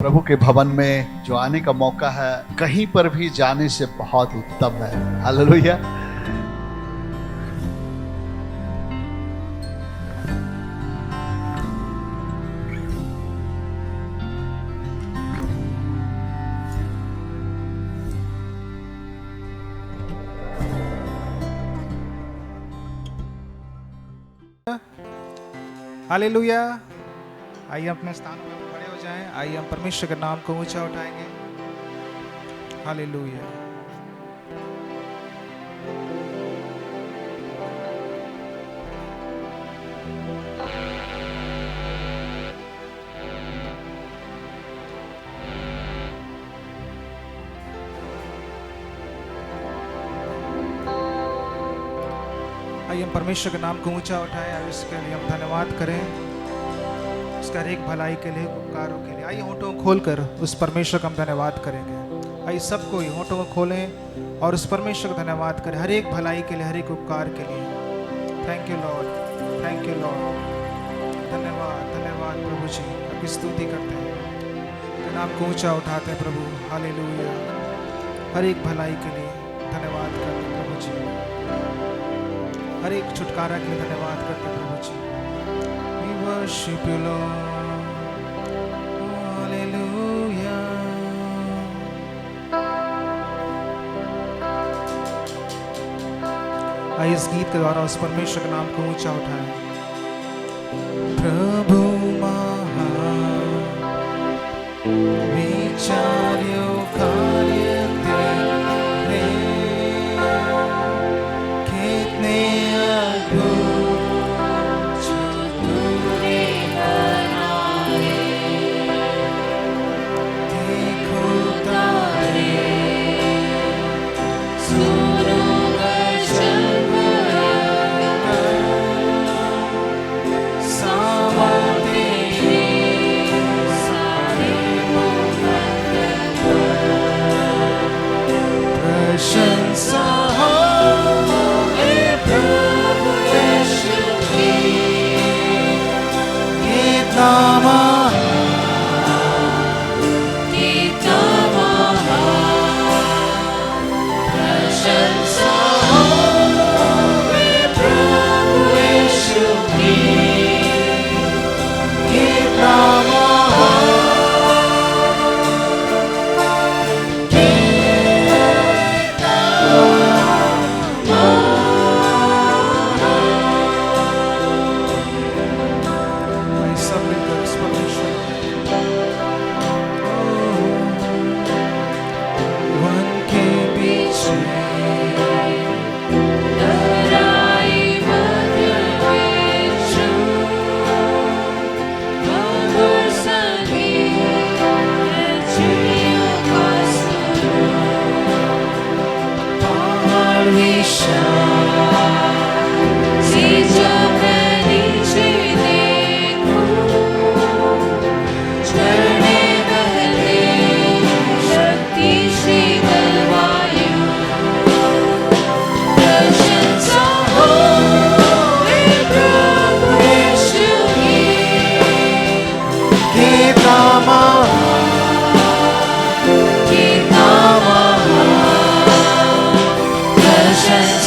प्रभु के भवन में जो आने का मौका है, कहीं पर भी जाने से बहुत उत्तम है। हालेलुया। हालेलुया। आइए अपने स्थान पर खड़े हो जाएं। आइए हम परमेश्वर के नाम को ऊंचा उठाएंगे। हालेलुया। आइए हम परमेश्वर के नाम को ऊंचा उठाएं। आइए इसके लिए हम धन्यवाद करें, उसका हर एक भलाई के लिए, उपकारों के लिए। आइए होठों को खोलकर उस परमेश्वर का हम धन्यवाद करेंगे। आइए सबको ही होठों को खोलें और उस परमेश्वर का धन्यवाद करें, हर एक भलाई के लिए, हर एक उपकार के लिए। Thank you Lord, thank you Lord. धन्यवाद, धन्यवाद प्रभु जी। आपकी स्तुति करते हैं, आपके नाम को ऊंचा उठाते हैं प्रभु। हालेलुया। हर एक भलाई के लिए धन्यवाद करते हैं प्रभु जी, हर एक छुटकारा के लिए धन्यवाद करते हैं प्रभु जी। We worship you Lord, hallelujah। आइए इस गीत के द्वारा उस परमेश्वर के नाम को ऊंचा उठाएं। प्रभु महान विचार्यो कार्य तेरे, कितने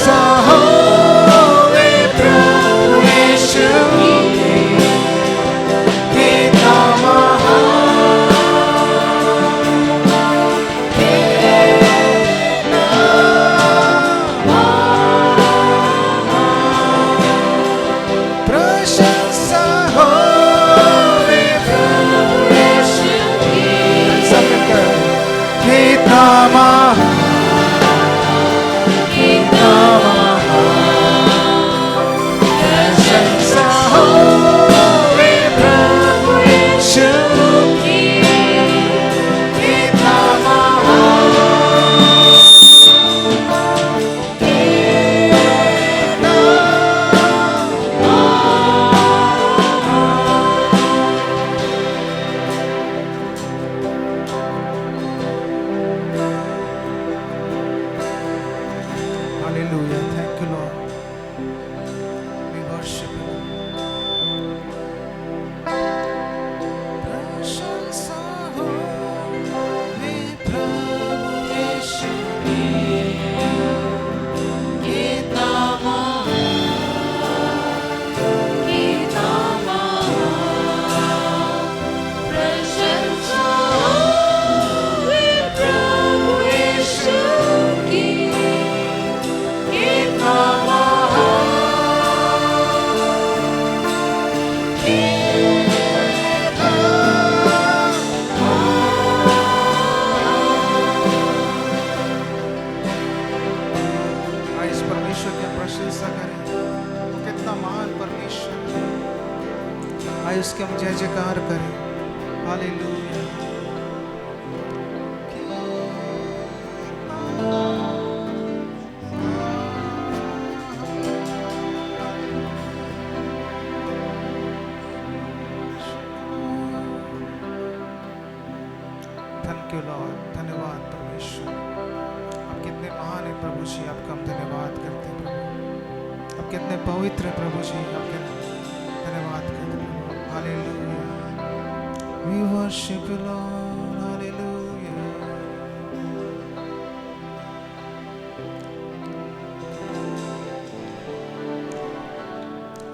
Sa स्वीकार करें। हालेलुया। Thank you Lord. धन्यवाद परमेश्वर, आप कितने महान हैं प्रभु जी, आपका हम धन्यवाद करते हैं प्रभु। आप कितने पवित्र हैं प्रभु जी, आपके धन्यवाद करते हैं प्रभु। Hallelujah. We worship you Lord, hallelujah.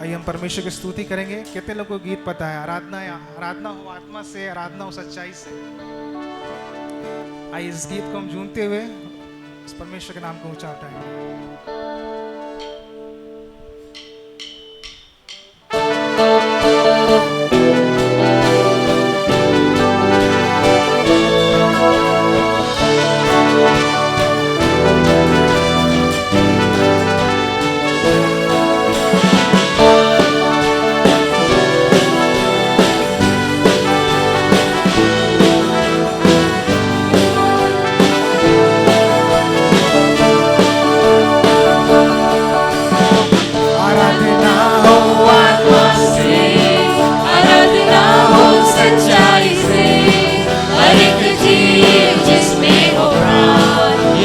आइए हम परमेश्वर की स्तुति करेंगे। कितने लोगों को गीत पता है? आराधना हो आत्मा से, आराधना हो सच्चाई से। आइए इस गीत को हम झूमते हुए इस परमेश्वर के नाम को ऊंचा उठाएंगे।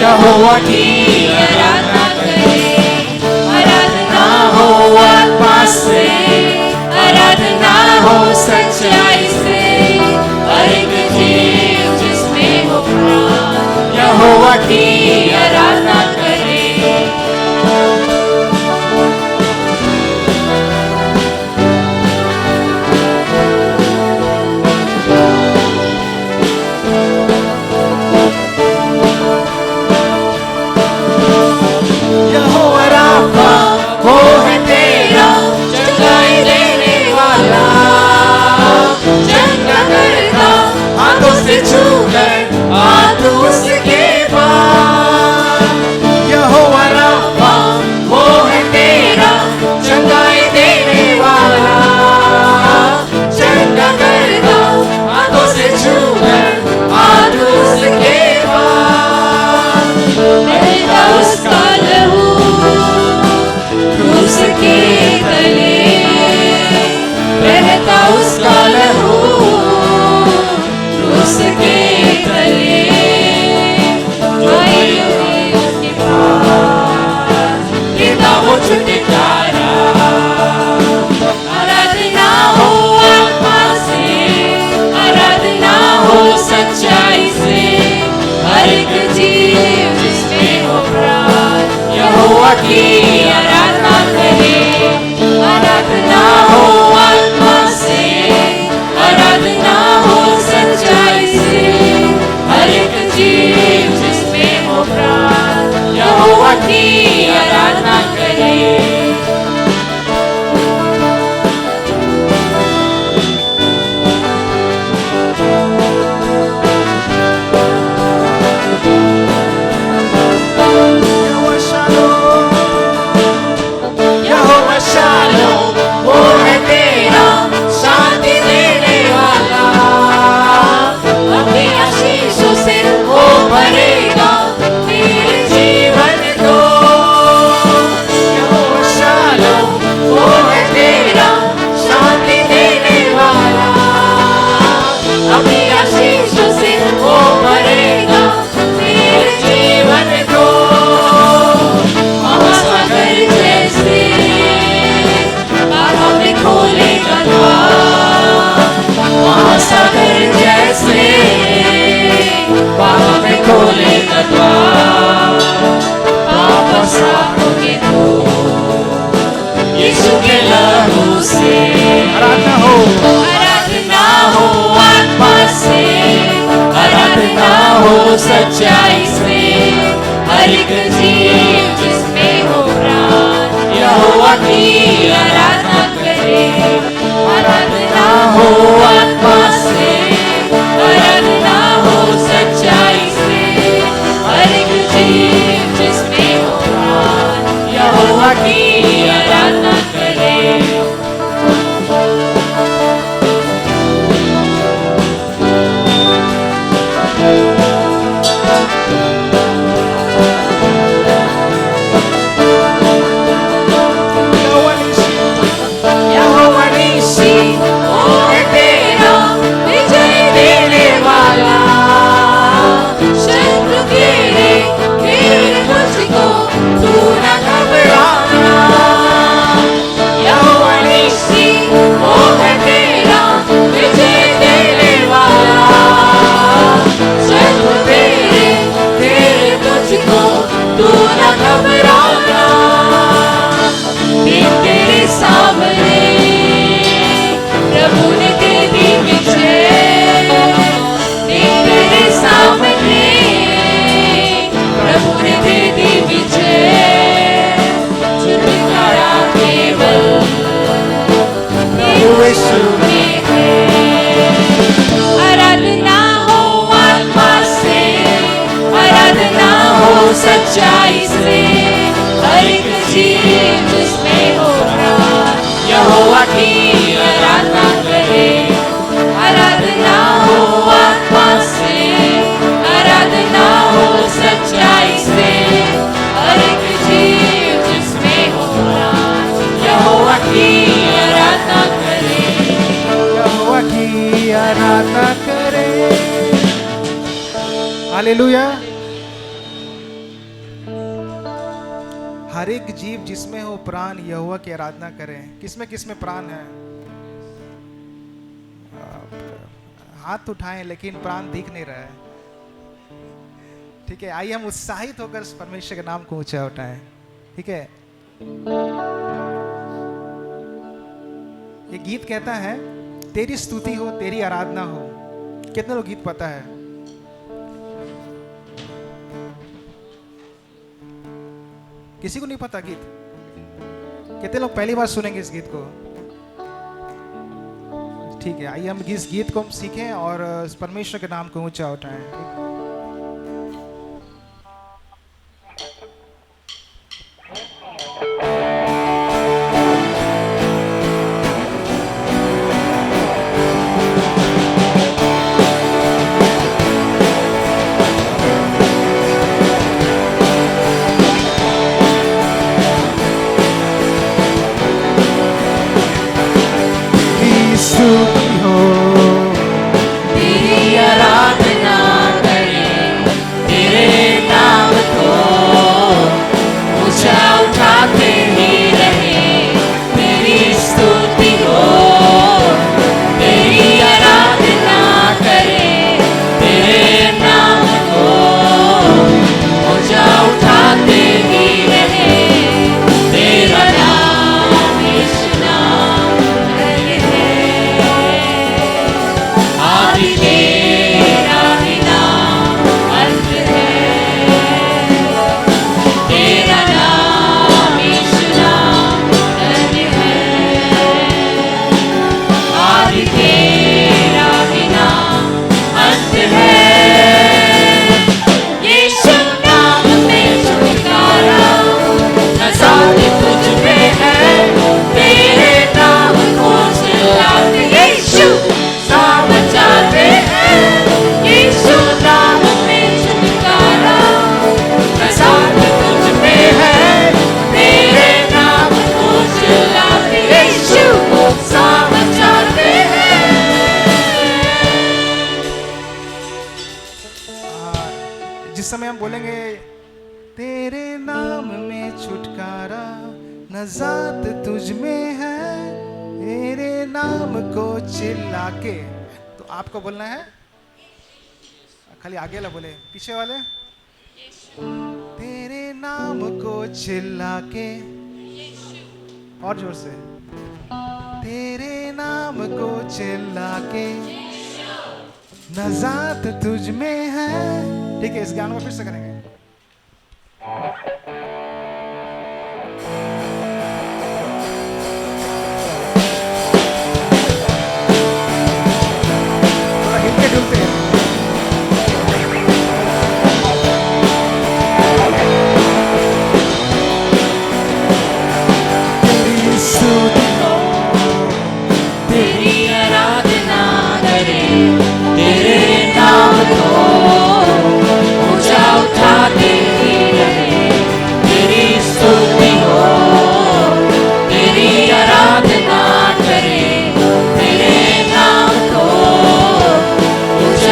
यहोवा की आराधना करें, आराधना हो आत्मा से, आराधना हो सच्चाई से, हर एक जीव जिसमें हो प्राण, यहोवा की आराधना करें। वो है तेरा चंगाई देने वाला, चंगा करता हाथों से छूकर हाथ उसके पास। यहोवा राफा वो है तेरा चंगाई देने वाला, चंगा करता हाथों से छूकर हाथ उसके पास। बहता उसका लहू क्रूस के तले, बहता उसका लहू क्रूस के तले, आई हुई उसके पास लेता वो छुटकारा। आराधना हो आत्मा से, आराधना हो सच्चाई से, हर एक जीव जिसमें हो प्राण, यहोवा की आराधना करें। आराधना हो आत्मा से, आराधना हो सच्चाई से, हर एक जीव जिसमें हो प्राण, यहोवा की आराधना करें। सच्चाई से, हर एक जीव जिसमें हो प्राण, यहोवा की आराधना करें। आराधना हो आत्मा से, आराधना हो सच्चाई से, हर एक जीव जिसमें हो प्राण, यहोवा की आराधना करें। सच्चाई से हर एक जीव जिसमें हो प्राण यहोवा की आराधना करे। आराधना हो आत्मा से, आराधना हो सच्चाई से हर एक जीव जिसमें हो प्राण यहोवा की आराधना करे। यहोवा की आराधना करे। हालेलुया। हर एक जीव जिसमें हो प्राण यहोवा की आराधना करें। किसमें किसमें प्राण है? हाथ उठाएं लेकिन प्राण दिख नहीं रहा है। ठीक है, आइए हम उत्साहित होकर परमेश्वर के नाम को ऊंचा उठाएं। ठीक है, ये गीत कहता है तेरी स्तुति हो, तेरी आराधना हो। कितने लोग गीत पता है? किसी को नहीं पता गीत? कितने लोग पहली बार सुनेंगे इस गीत को? ठीक है, आइए हम इस गीत को हम सीखें और परमेश्वर के नाम को ऊंचा उठाएं। तेरी आराधना करें, तेरे नाम को ऊंचा उठाते ही रहे। तेरी स्तुति हो, तेरी आराधना करें, तेरे नाम को ऊंचा उठाते ही रहे। तेरा नाम यीशु नाम है, आदि तेरा ही नाम अंत है। तेरा नाम यीशु नाम धन्य है, आदि तेरा ही नाम अंत है। यीशु नाम में छुटकारा नजारे तुझ में है। तेरे नाम को चिल्लाते यीशु नाम जाते हैं। यीशु नाम में छुटकारा नजारे तुझ में है। तेरे नाम को चिल्लाते यीशु नाम जाते हैं। जिस समय हम बोलेंगे तेरे नाम में छुटकारा नजात तुझ में है, तेरे नाम को चिल्ला के, तो आपको बोलना है खाली आगे वाला बोले, पीछे वाले तेरे नाम को चिल्ला के, और जोर से तेरे नाम को चिल्ला के नजात तुझ में है। ठीक है, इस गाने को फिर से करेंगे। थोड़ा हिलते डुलते हैं। तेरी स्तुति हो, तेरी आराधना करें, तेरे नाम को ऊंचा उठाते ही रहे। तेरी स्तुति हो, तेरी आराधना करें, तेरे नाम को ऊंचा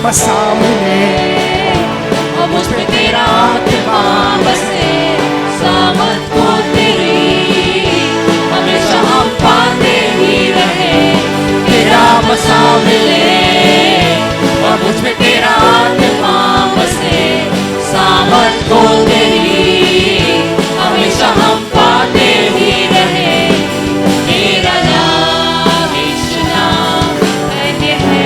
मसा मिले, अब मुझ पे तेरा आत्मा बसे, सामत को तेरी हमेशा हम पाते ही रहे, तेरा मसा मिले, अब मुझ पे तेरा आत्मा बसे, सामत को तेरी हमेशा हम पाते ही रहे, तेरा नाम यीशु नाम धन्य है,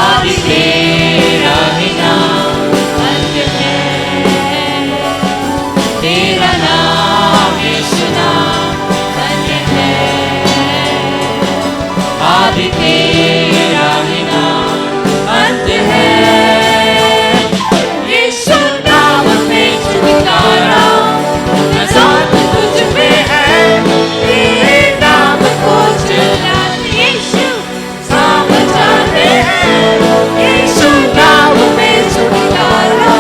आदि तेरा ही नाम अंत है, तेरा नाम यीशु नाम धन्य है, आदि तेरा ही नाम अंत है, यीशु नाम में छुटकारा, नजात तुझ में है, तेरे नाम को चिल्लाते यीशु समझाते हैं, यीशु नाम में छुटकारा,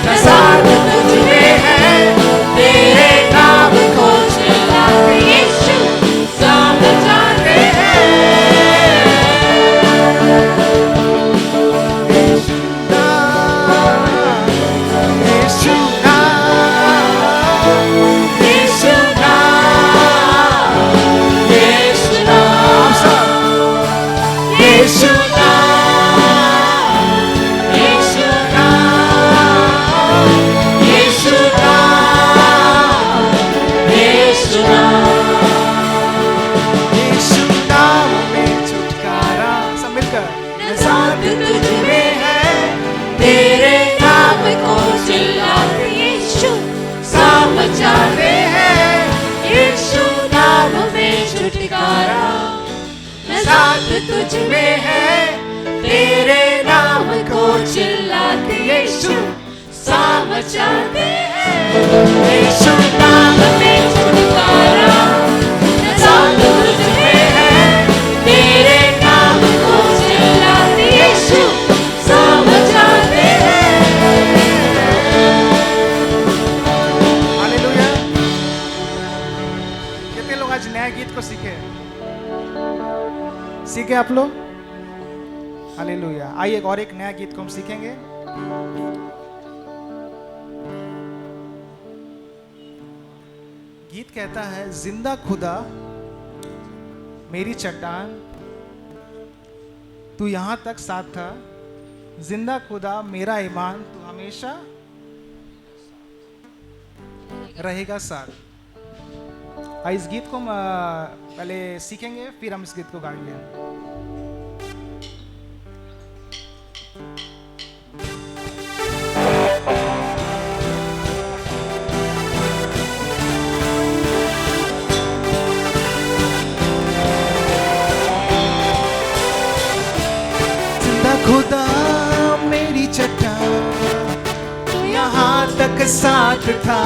नजात तुझ में है, तेरे नाम को चिल्लाते यीशु समझाते हैं, यीशु नाम, यीशु नाम, यीशु नाम, यीशु नाम, यीशु नाम, यीशु नाम, यीशु नाम, यीशु नाम, यीशु नाम में छुटकारा। सब मिलकर नजात तुझ में है, तेरे नाम को चिल्लाते यीशु समझाते हैं, यीशु नाम में छुटकारा, नजात तुझ में है, तेरे नाम को चिल्लाते यीशु समझाते हैं, यीशु नाम में छुटकारा, नजात तुझ में है, तेरे नाम को चिल्लाते यीशु समझाते हैं। हालेलुया। कितने लोग आज नया गीत को सीखे? सीखे आप लोग? हालेलुया। आइए और एक नया गीत को हम सीखेंगे। गीत कहता है, जिंदा खुदा मेरी चट्टान, तू यहां तक साथ था, जिंदा खुदा मेरा ईमान, तू हमेशा रहेगा साथ। इस गीत को हम पहले सीखेंगे, फिर हम इस गीत को गाएंगे। जिंदा खुदा मेरी चट्टान, तू यहाँ तक साथ था,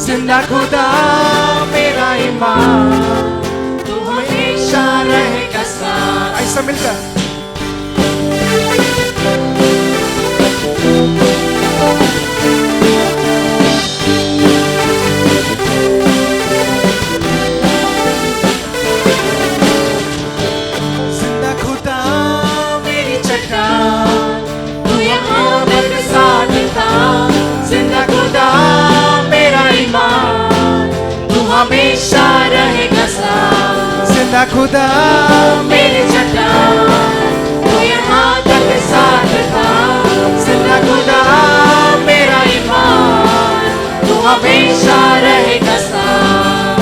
जिंदा खुदा मेरा ईमान, तू हमेशा रहेगा साथ। ऐसा मिलकर जिंदा खुदा मेरी चट्टान, तू यहाँ तक साथ था, जिंदा खुदा मेरा ईमान, तू हमेशा रहेगा साथ। जिंदा खुदा मेरी चट्टान, तू यहाँ तक साथ था, जिंदा खुदा मेरा ईमान, तू हमेशा रहेगा साथ।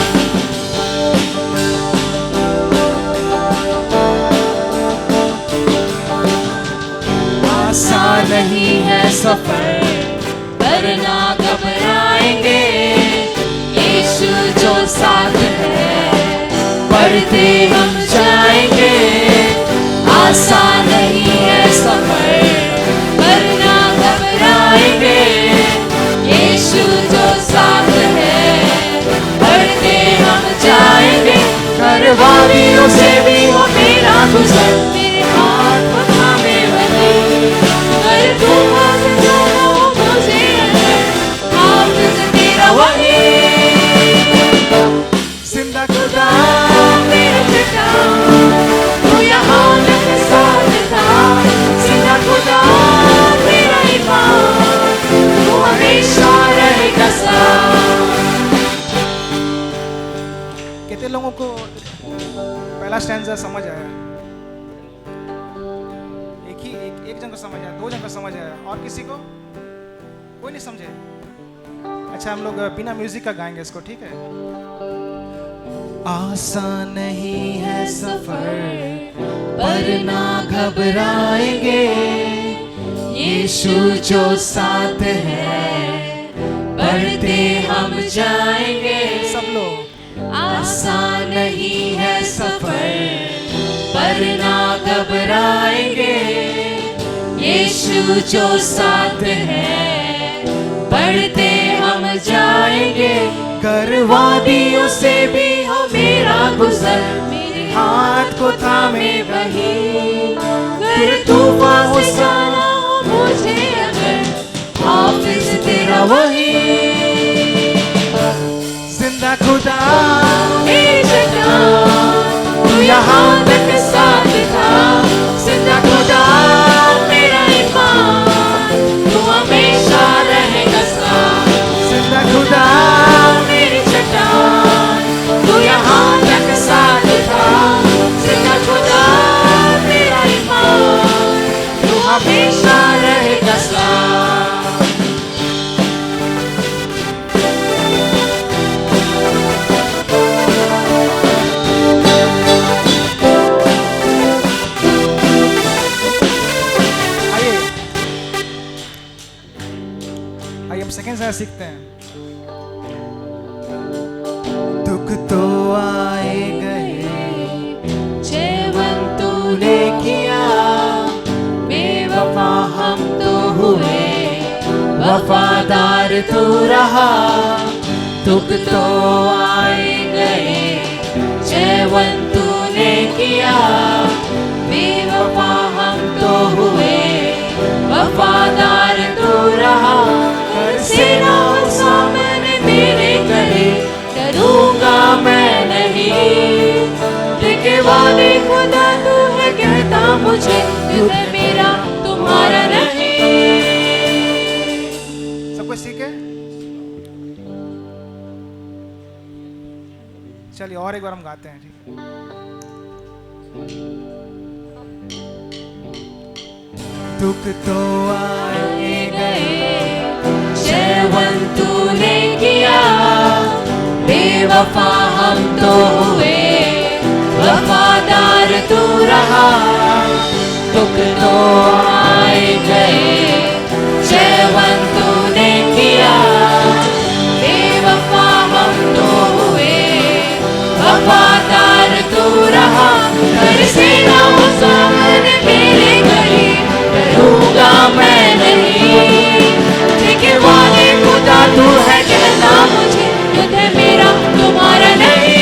आसान नहीं है सफर, करना घबराएंगे, यीशु जो साथ है, बढ़ते हम जाएंगे। आसान नहीं है सफर, करना घबराएंगे, यीशु जो साथ है, बढ़ते हम जाएंगे। करवारियों से भी हो मेरा गुजर, मेरे हाथ को थामे बने, कर तू हाथ जो कितने लोगों को पहला स्टैंजा समझ आया? एक जन को समझ आया, 2 जन को समझ आया, और किसी को कोई नहीं समझे? अच्छा, हम लोग बिना म्यूजिक का गाएंगे इसको, ठीक है? आसान नहीं है सफर पर ना घबराएंगे, यीशु जो साथ है बढ़ते हम जाएंगे। सब लोग। आसान नहीं है सफर पर ना घबराएंगे, यीशु जो साथ है बढ़ते हम जाएंगे। कर वादियों से भी हो मेरा गुजर, मेरे हाथ को थामे वही। कर तूफान हो सारा हो मुझे अगर, हाफिज तेरा वही। जिंदा खुदा मेरी चट्टान, तू यहाँ तक साथ था। जिंदा खुदा मेरा ईमान, तू हमेशा रहेगा साथ। जिंदा खुदा मेरी चट्टान, तू यहाँ तक साथ था। जिंदा खुदा मेरा ईमान, तू हमेशा रहेगा साथ। आइए हम सेकंड से सीखते हैं। दुख तो आए गए, जीवन तूने किया, बेवफा हम तो हुए, वफादार तू रहा। दुख तो आए गए, जीवन तूने किया, बेवफा हम तो हुए, वफादार तू रहा। सेना सामने मेरे करे, डरूंगा मैं नहीं। लेके वाले खुदा तू है कहता मुझे, युद्ध है मेरा तुम्हारा नहीं। सब कुछ सीखे? चलिए और एक बार हम गाते हैं, ठीक है? दुख तो आए गए, जीवन तूने किया, बेवफा हम तो हुए, वफादार तू रहा। दुख तो आए गए, जीवन तूने किया, बेवफा हम तो हुए, वफादार तू रहा। घर से ना हो सामने मेरे गली, डरूंगा मैं नहीं। लेकिन वाले खुदा तू है कहता मुझे, युद्ध है मेरा तुम्हारा नहीं।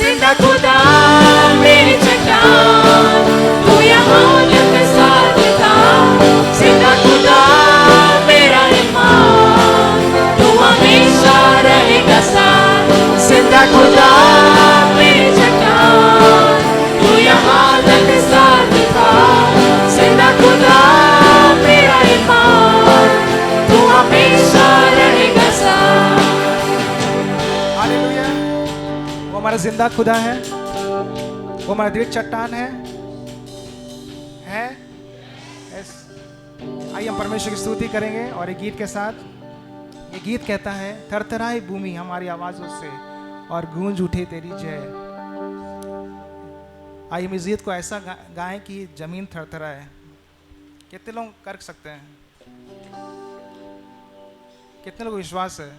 जिंदा खुदा मेरी चट्टान, तू यहाँ तक साथ था। जिंदा खुदा मेरा ईमान, तू हमेशा रहेगा साथ। जिंदा खुदा मेरी चट्टान, तू यहाँ तक साथ था। जिंदा खुदा मेरा ईमान, तू हमेशा रहेगा साथ। हालेलुया। वो हमारा जिंदा खुदा है, वो हमारा दृढ़ चट्टान है। यस। आइए हम परमेश्वर की स्तुति करेंगे और एक गीत के साथ। ये गीत कहता है, थरथराए भूमि हमारी आवाजों से और गूंज उठे तेरी जय। आइए हम इस गीत को ऐसा गाएं कि जमीन थरथराए। कितने लोग कर सकते हैं? कितने लोग विश्वास है?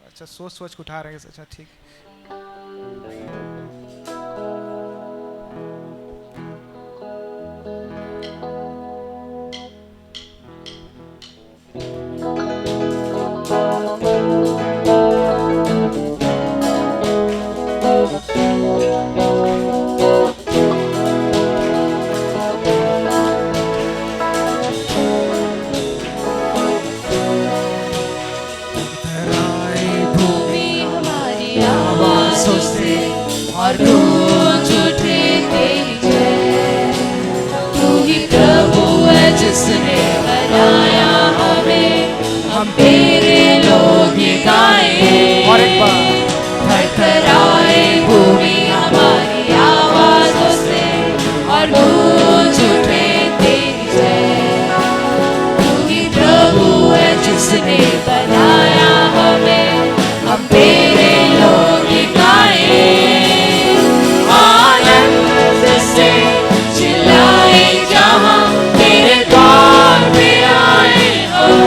अच्छा, सोच सोच के उठा रहे हैं। अच्छा, ठीक। और गूंज उठे तेरी जय। तू ही प्रभु है जिसने बनाया हमें, हम तेरे लोग ही गाएं। और बनाया हमें, हम तेरे लोग गाएं। आनंद से चिल्लाए जहाँ तेरे द्वार पे आए हम।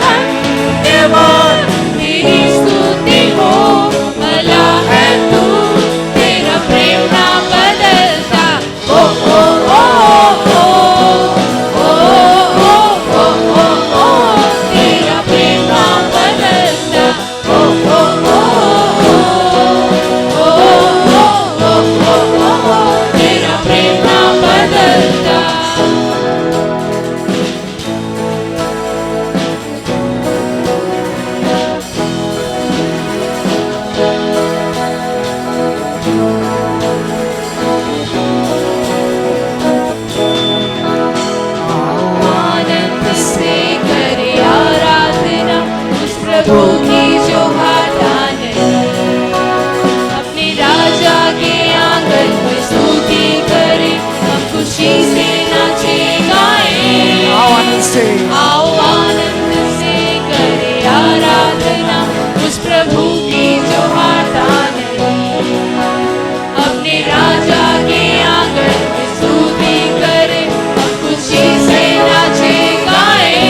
धन्यवाद तेरी स्तुति हो, भला है तू, तेरा प्रेम ना बदलता। ओ ओ ओ ओ ओ ओ ओ ओ ओ, तेरा प्रेम ना बदलता। ओ ओ ओ ओ ओ ओ ओ ओ, तेरा प्रेम ना बदलता। आनंद से करे आराधना उस प्रभु की जो हाथा नहीं। अपने राजा के आंगन में स्तुति करे, हम खुशी से नाचे गाएं। आओ आनंद से, आओ आनंद से करे आराधना उस प्रभु की जो हाथा नहीं। अपने राजा के आंगन में स्तुति करे, हम खुशी से नाचे गाएं।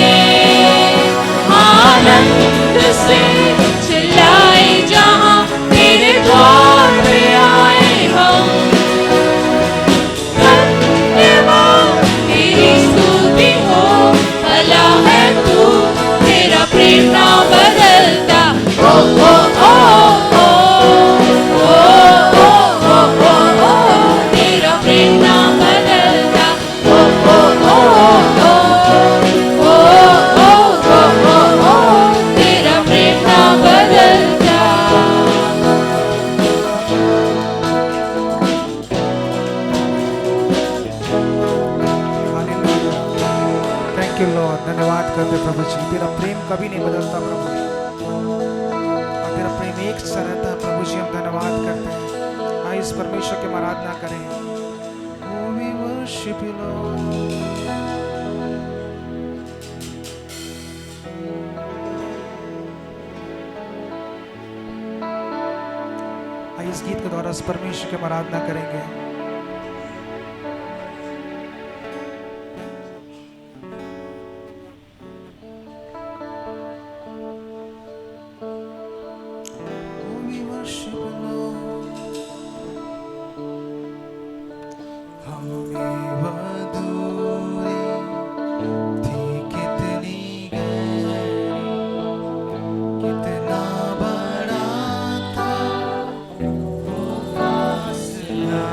आनंद से चिल्लाए जहाँ तेरे द्वार पे आए हम। धन्यवाद तेरी स्तुति हो, भला है तू, तेरा प्रेम ना बदलता। ओ ओ ओ ओ ओ ओ ओ ओ ओ, तेरा प्रेम ना बदलता। ओ ओ ओ ओ ओ ओ ओ ओ ओ, तेरा प्रेम ना बदलता। Thank you Lord. धन्यवाद करते प्रभु जी, तेरा प्रेम कभी नहीं बदलता प्रभु, और तेरा प्रेम एक सा रहता है प्रभु जी। हम धन्यवाद करते हैं। आइए इस परमेश्वर की आराधना करें। Oh, we worship you, Lord. आइए इस गीत के द्वारा इस परमेश्वर की आराधना करेंगे। Oh, we worship you, Lord. हमें वह दूरी थी कितनी गहरी, कितना बड़ा था वो फासला।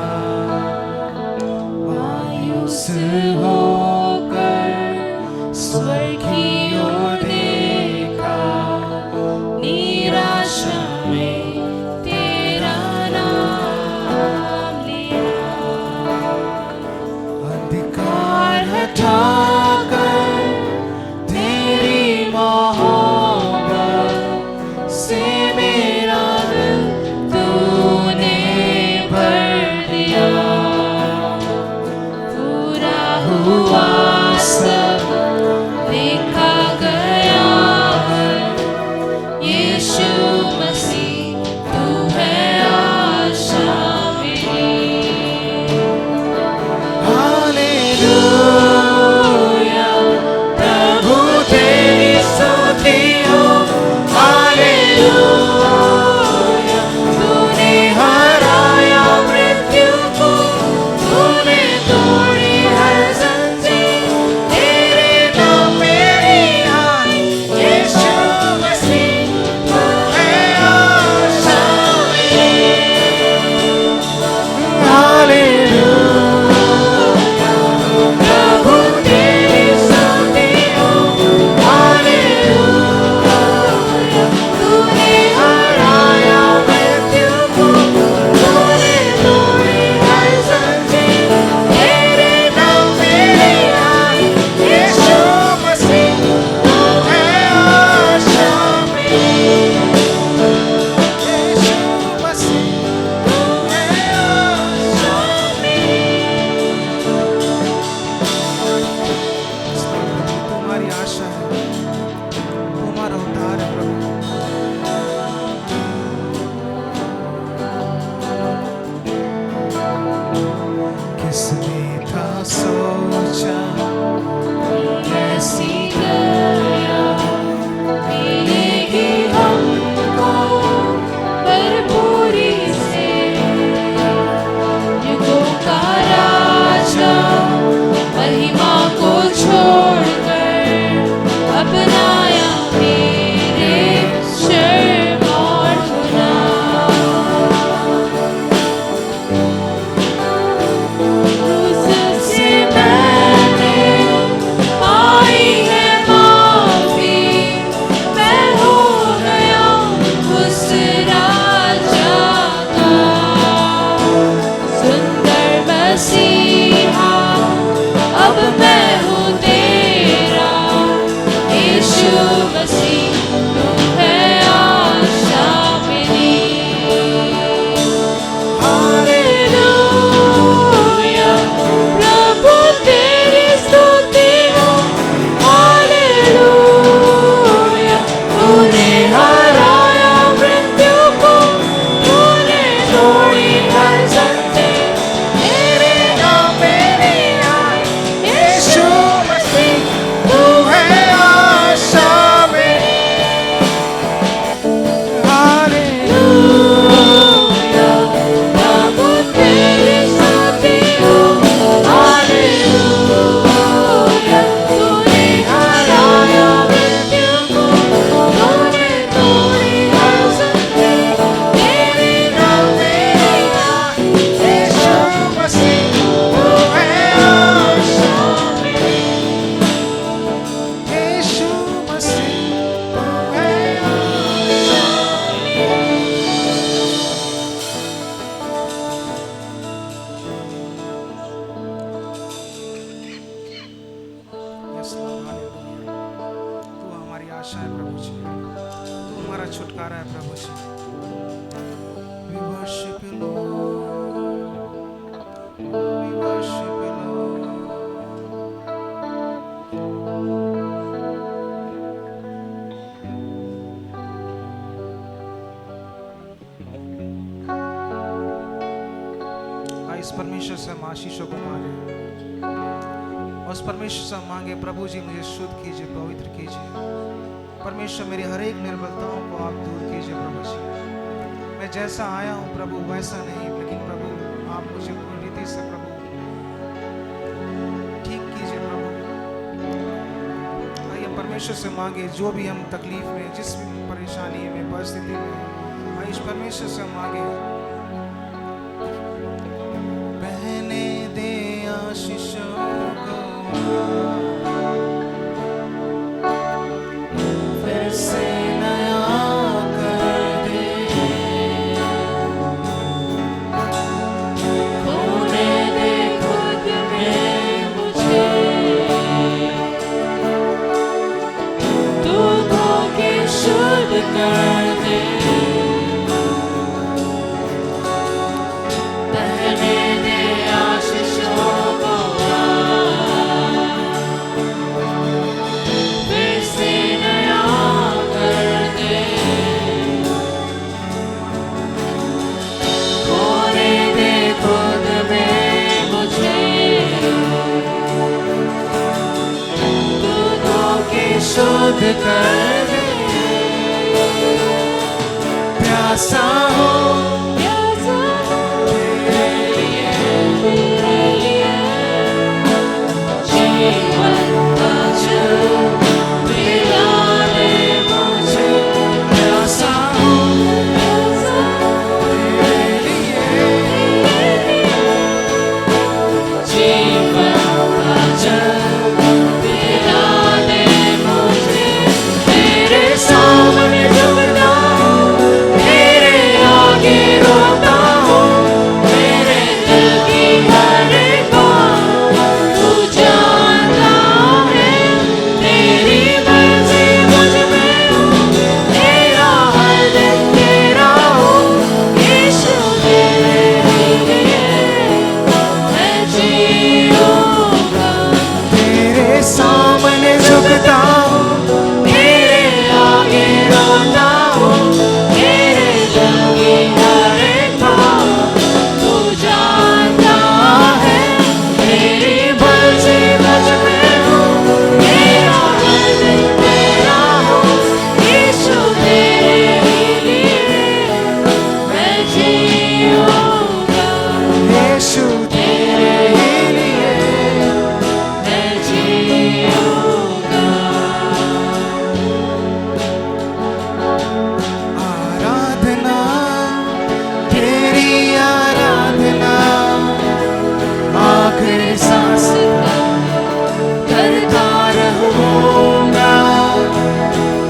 आशा है प्रभु जी, तू हमारा छुटकारा है प्रभु जी। We worship you, Lord. We worship you, Lord. इस परमेश्वर से हम आशीषों को मांगे, उस परमेश्वर से हम मांगे प्रभु जी मुझे शुद्ध कीजिए, पवित्र कीजिए। परमेश्वर मेरी हर एक निर्बलताओं को आप दूर कीजिए प्रभु जी। मैं जैसा आया हूँ प्रभु वैसा नहीं, लेकिन प्रभु आप मुझे पूरी रीति से प्रभु ठीक कीजिए प्रभु। आइए परमेश्वर से मांगे, जो भी हम तकलीफ में, जिस भी परेशानी में, परिस्थिति में, आइए इस परमेश्वर से मांगे। फिर से नया कर दे, खोने दे खुद में मुझे, तू धो के शुद्ध कर दे, बहने दे आशीषों को फिर से नया कर दे, खोने दे खुद में मुझे, तू धो के शुद्ध कर दे। प्यासा हो तेरे लिए, जीवन का जल पिला दे मुझे। प्यासा हो तेरे लिए, जीवन का जल पिला दे मुझे। तेरे सामने झुकता हूँ, तेरे आगे रोता हूँ, मेरे दिल की हर एक बात तू जानता है। तेरी मर्जी मुझ में हो, तेरा हर दिन तेरा हो, यीशु तेरे लिए मैं जीऊंगा। तेरे सामने झुकता हूँ, तेरे आगे रोता हूँ, तेरे दिल की हर एक बात तू जानता है। तेरी मर्जी मुझ में हो, तेरा हर दिन तेरा हो, यीशु तेरे लिए मैं जीऊंगा। यीशु तेरे लिए मैं जीऊंगा। आराधना तेरी आराधना, आखिरी सांस करता रहूंगा।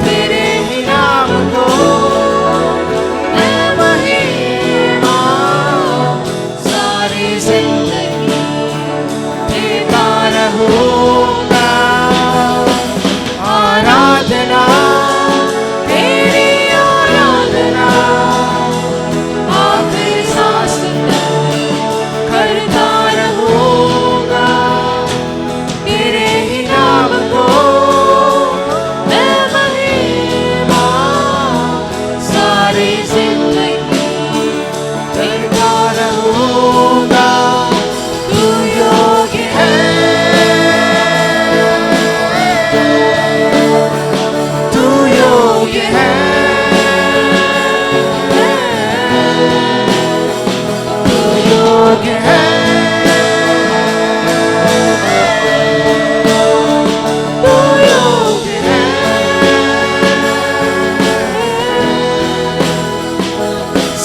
तेरे ही नाम को मैं महिमा सारी जिंदगी देता रहूंगा। आराधना तेरी आराधना, आखिरी सांस तक करता रहूंगा। तेरे ही नाम को मैं महिमा सारी जिंदगी करता रहूंगा। तू योग्य है, तू योग्य है, तू योग्य है, तू योग्य है।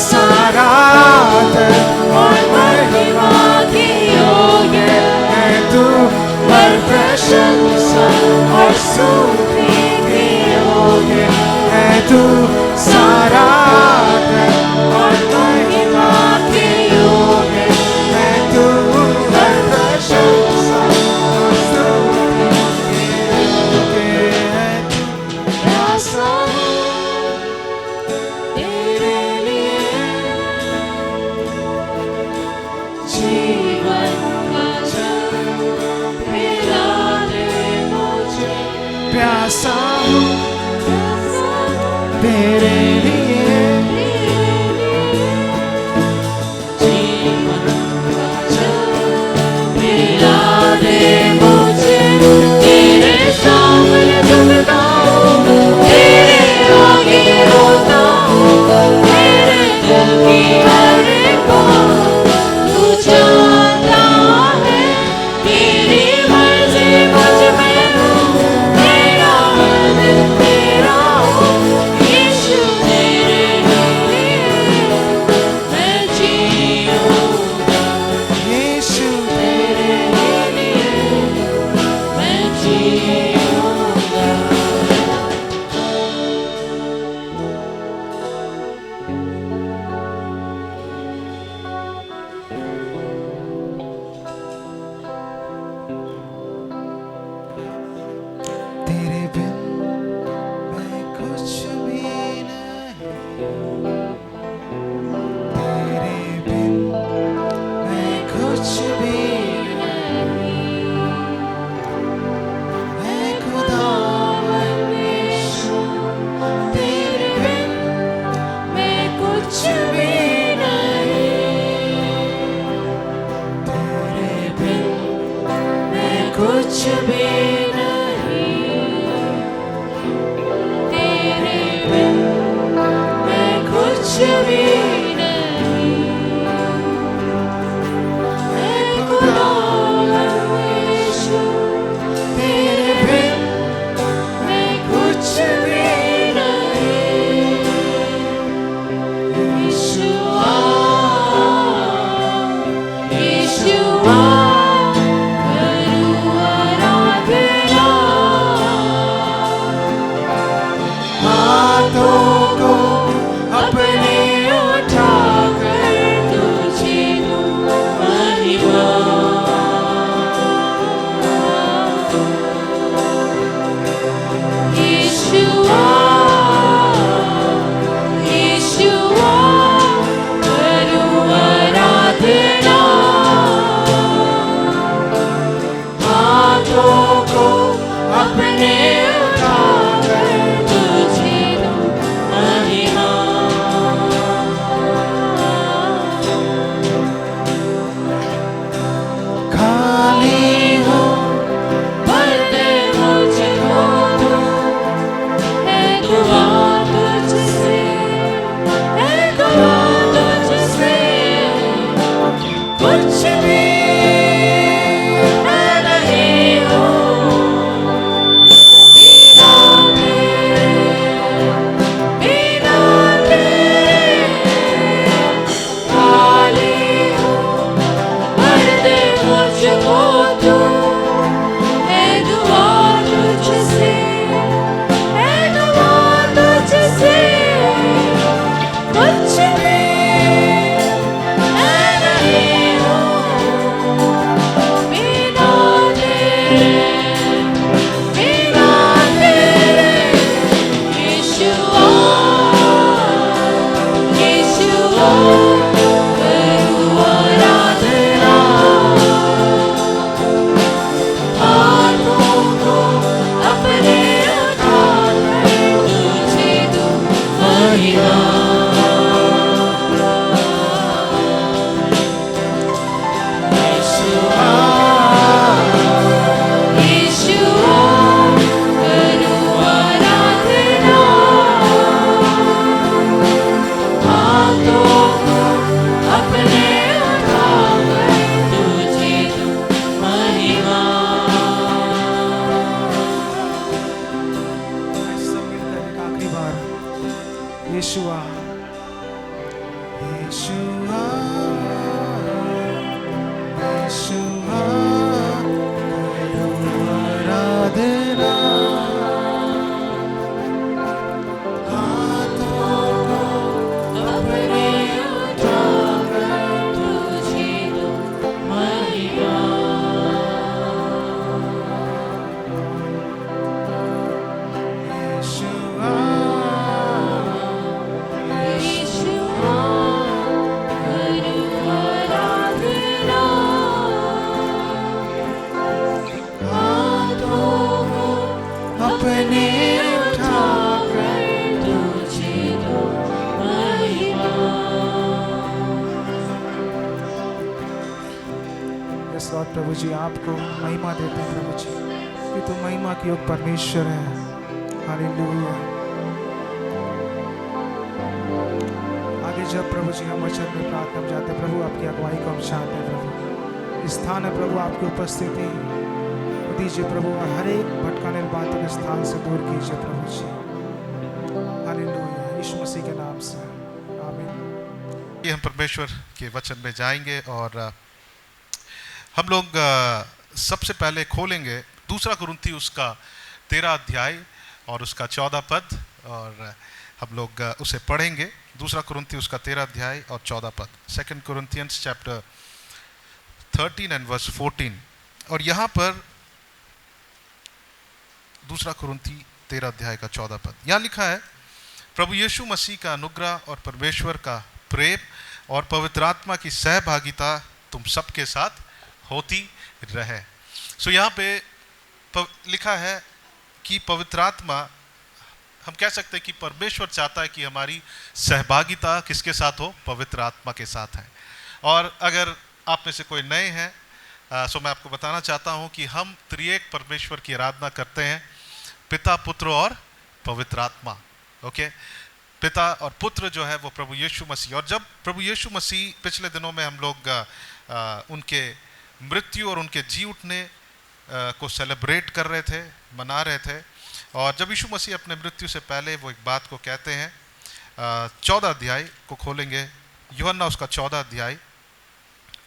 सारा आदर और महिमा की योग्य है तू, हर प्रशंसा और स्तुति की योग्य है तू। सारा आदर और महिमा की योग्य है तू, हर प्रशंसा और स्तुति की योग्य है तू। प्यासा हूँ तेरे लिए, जीवन का जल पिला दे मुझे। प्यासा हूँ तेरे लिए, जीवन का जल पिला दे मुझे। तेरे सामने झुकता हूँ, तेरे आगे रोता हूँ, तेरे दिल की हर एक बात तू जानता है। तेरी मर्जी मुझ में हो, मेरा दिल तेरा हो, यीशु तेरे लिए मैं जीऊँगा, यीशु तेरे लिए मैं जीऊँगा। तेरे बिन मैं कुछ भी नहीं, तेरे बिन मैं कुछ भी नहीं, मैं खुदावन यीशु, तेरे बिन मैं कुछ भी नहीं, तेरे बिन मैं कुछ भी नहीं, तेरे बिन मैं कुछ भी नहीं, मैं खुदावन यीशु, तेरे बिन मैं कुछ भी नहीं। यीशुआ, यीशुआ, करूँ आराधना, हाथों को अपने उठाकर तुझे दूँ महिमा। यीशुआ, यीशुआ, करूँ आराधना, हाथों को अपने उठाकर तुझे दूँ महिमा। खाली हो भर दे मुझको तू, है दुआ तुझसे, है दुआ तुझसे। कुछ भी मैं नहीं हूँ बिना तेरे, बिना तेरे। खाली हूँ भर दे मुझको तू, है दुआ तुझसे, है दुआ तुझसे। कुछ भी मैं नहीं हूँ बिना तेरे, बिना तेरे। यीशुआ, यीशुआ, करूँ आराधना, हाथों को अपने उठाकर तुझे दूँ महिमा। यीशुआ, यीशुआ, करूँ आराधना, हाथों को अपने उठाकर तुझे दूँ महिमा। सब मिलकर एक आखिरी बार, यीशुआ, यीशुआ, यीशुआ, करूँ आराधना, हाथों को अपने उठाकर तुझे दूँ महिमा। यीशुआ, प्रभु जी आपको महिमा देते हैं प्रभु जी, कि तुम महिमा की योग परमेश्वर है। हालेलुया। आगे जब प्रभु जी हम वचन में प्रार्थना में जाते, प्रभु आपकी अगुवाई को हम चाहते हैं प्रभु। स्थान है प्रभु आपकी उपस्थिति दीजिए प्रभु, और हर एक भटकाने बातों के स्थान से दूर कीजिए प्रभु जी। हालेलुया, यीशु मसीह के नाम से आमीन। हम परमेश्वर के वचन में जाएंगे और हम लोग सबसे पहले खोलेंगे दूसरा कुरिन्थी उसका 13 अध्याय और उसका 14 पद, और हम लोग उसे पढ़ेंगे। दूसरा कुरिन्थी उसका 13 अध्याय और 14 पद, 2 Corinthians chapter 13 and verse 14। और यहाँ पर दूसरा कुरिन्थी 13 अध्याय का 14 पद यहाँ लिखा है, प्रभु यीशु मसीह का अनुग्रह और परमेश्वर का प्रेम और पवित्र आत्मा की सहभागिता तुम सबके साथ होती रहे। सो यहाँ पे लिखा है कि पवित्र आत्मा, हम कह सकते हैं कि परमेश्वर चाहता है कि हमारी सहभागिता किसके साथ हो, पवित्र आत्मा के साथ है। और अगर आप में से कोई नए हैं सो मैं आपको बताना चाहता हूँ कि हम त्रिएक परमेश्वर की आराधना करते हैं, पिता, पुत्र और पवित्र आत्मा। ओके, पिता और पुत्र जो है वो प्रभु यीशु मसीह। और जब प्रभु यीशु मसीह, पिछले दिनों में हम लोग उनके मृत्यु और उनके जी उठने को सेलिब्रेट कर रहे थे, मना रहे थे। और जब यीशु मसीह अपने मृत्यु से पहले वो एक बात को कहते हैं, 14 अध्याय को खोलेंगे, यूहन्ना उसका 14 अध्याय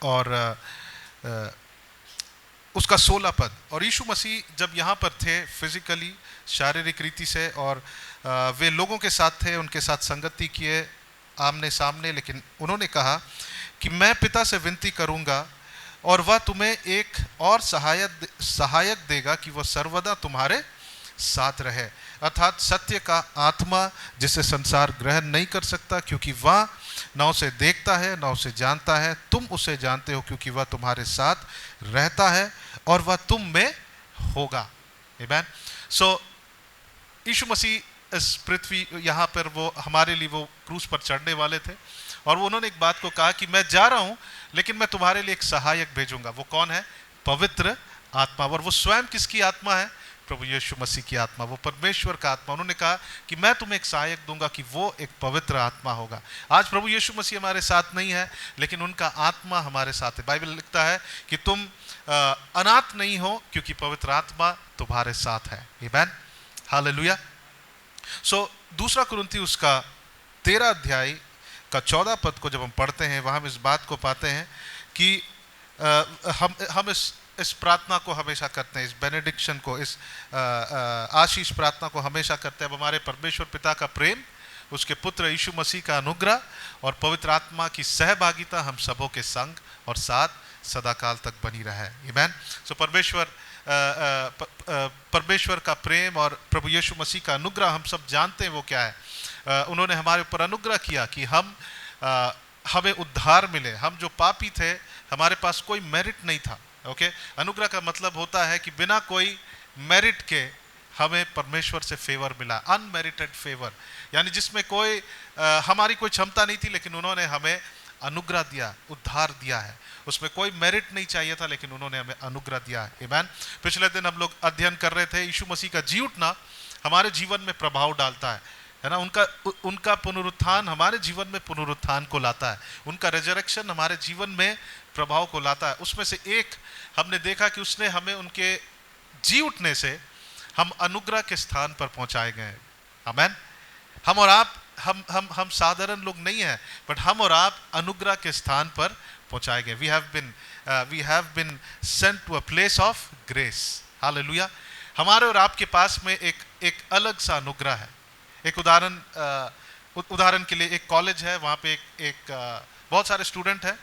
और उसका 16 पद। और यीशु मसीह जब यहाँ पर थे फिजिकली, शारीरिक रीति से, और वे लोगों के साथ थे, उनके साथ संगति किए आमने सामने, लेकिन उन्होंने कहा कि मैं पिता से विनती करूँगा और वह तुम्हें एक और सहायक देगा कि वह सर्वदा तुम्हारे साथ रहे, अर्थात सत्य का आत्मा, जिसे संसार ग्रहण नहीं कर सकता क्योंकि वह न उसे देखता है न उसे जानता है। तुम उसे जानते हो क्योंकि वह तुम्हारे साथ रहता है और वह तुम में होगा। आमीन। सो यीशु मसीह इस पृथ्वी यहाँ पर वो हमारे लिए वो क्रूस पर चढ़ने वाले थे, और वो उन्होंने एक बात को कहा कि मैं जा रहा हूँ लेकिन मैं तुम्हारे लिए एक सहायक भेजूंगा। वो कौन है? पवित्र आत्मा। और वो स्वयं किसकी आत्मा है? प्रभु यीशु मसीह की आत्मा, वो परमेश्वर का आत्मा। उन्होंने कहा कि मैं तुम्हें एक सहायक दूंगा कि वो एक पवित्र आत्मा होगा। आज प्रभु यीशु मसीह हमारे साथ नहीं है, लेकिन उनका आत्मा हमारे साथ है। बाइबल लिखता है कि तुम अनाथ नहीं हो क्योंकि पवित्र आत्मा तुम्हारे साथ है। आमीन, हालेलुया। सो दूसरा कुरिन्थी उसका 13 अध्याय का 14 पद को जब हम पढ़ते हैं, वहाँ हम इस बात को पाते हैं कि हम इस प्रार्थना को हमेशा करते हैं, इस बेनेडिक्शन को, इस आशीष प्रार्थना को हमेशा करते हैं। अब हमारे परमेश्वर पिता का प्रेम, उसके पुत्र यीशु मसीह का अनुग्रह और पवित्र आत्मा की सहभागिता हम सबों के संग और साथ सदाकाल तक बनी रहे। आमीन। सो परमेश्वर का प्रेम और प्रभु यीशु मसीह का अनुग्रह हम सब जानते हैं वो क्या है। उन्होंने हमारे ऊपर अनुग्रह किया कि हमें उद्धार मिले। हम जो पापी थे, हमारे पास कोई मेरिट नहीं था। ओके, अनुग्रह का मतलब होता है कि बिना कोई मेरिट के हमें परमेश्वर से फेवर मिला, अनमेरिटेड फेवर, यानी जिसमें कोई हमारी कोई क्षमता नहीं थी, लेकिन उन्होंने हमें अनुग्रह दिया, उद्धार दिया है। उसमें कोई मेरिट नहीं चाहिए था, लेकिन उन्होंने हमें अनुग्रह दिया है। आमीन। पिछले दिन हम लोग अध्ययन कर रहे थे, यीशु मसीह का जी उठना हमारे जीवन में प्रभाव डालता है ना। उनका पुनरुत्थान हमारे जीवन में पुनरुत्थान को लाता है। उनका रेजरेक्शन हमारे जीवन में प्रभाव को लाता है। उसमें से एक हमने देखा कि उसने हमें उनके जी उठने से हम अनुग्रह के स्थान पर पहुंचाए गए हैं। आमीन। हम और आप हम साधारण लोग नहीं हैं, बट हम और आप अनुग्रह के स्थान पर पहुंचाए गए। We have been sent to a place of grace. Hallelujah. हमारे और आपके पास में एक अलग सा अनुग्रह है। एक उदाहरण के लिए एक कॉलेज है, वहाँ पे एक बहुत सारे स्टूडेंट हैं,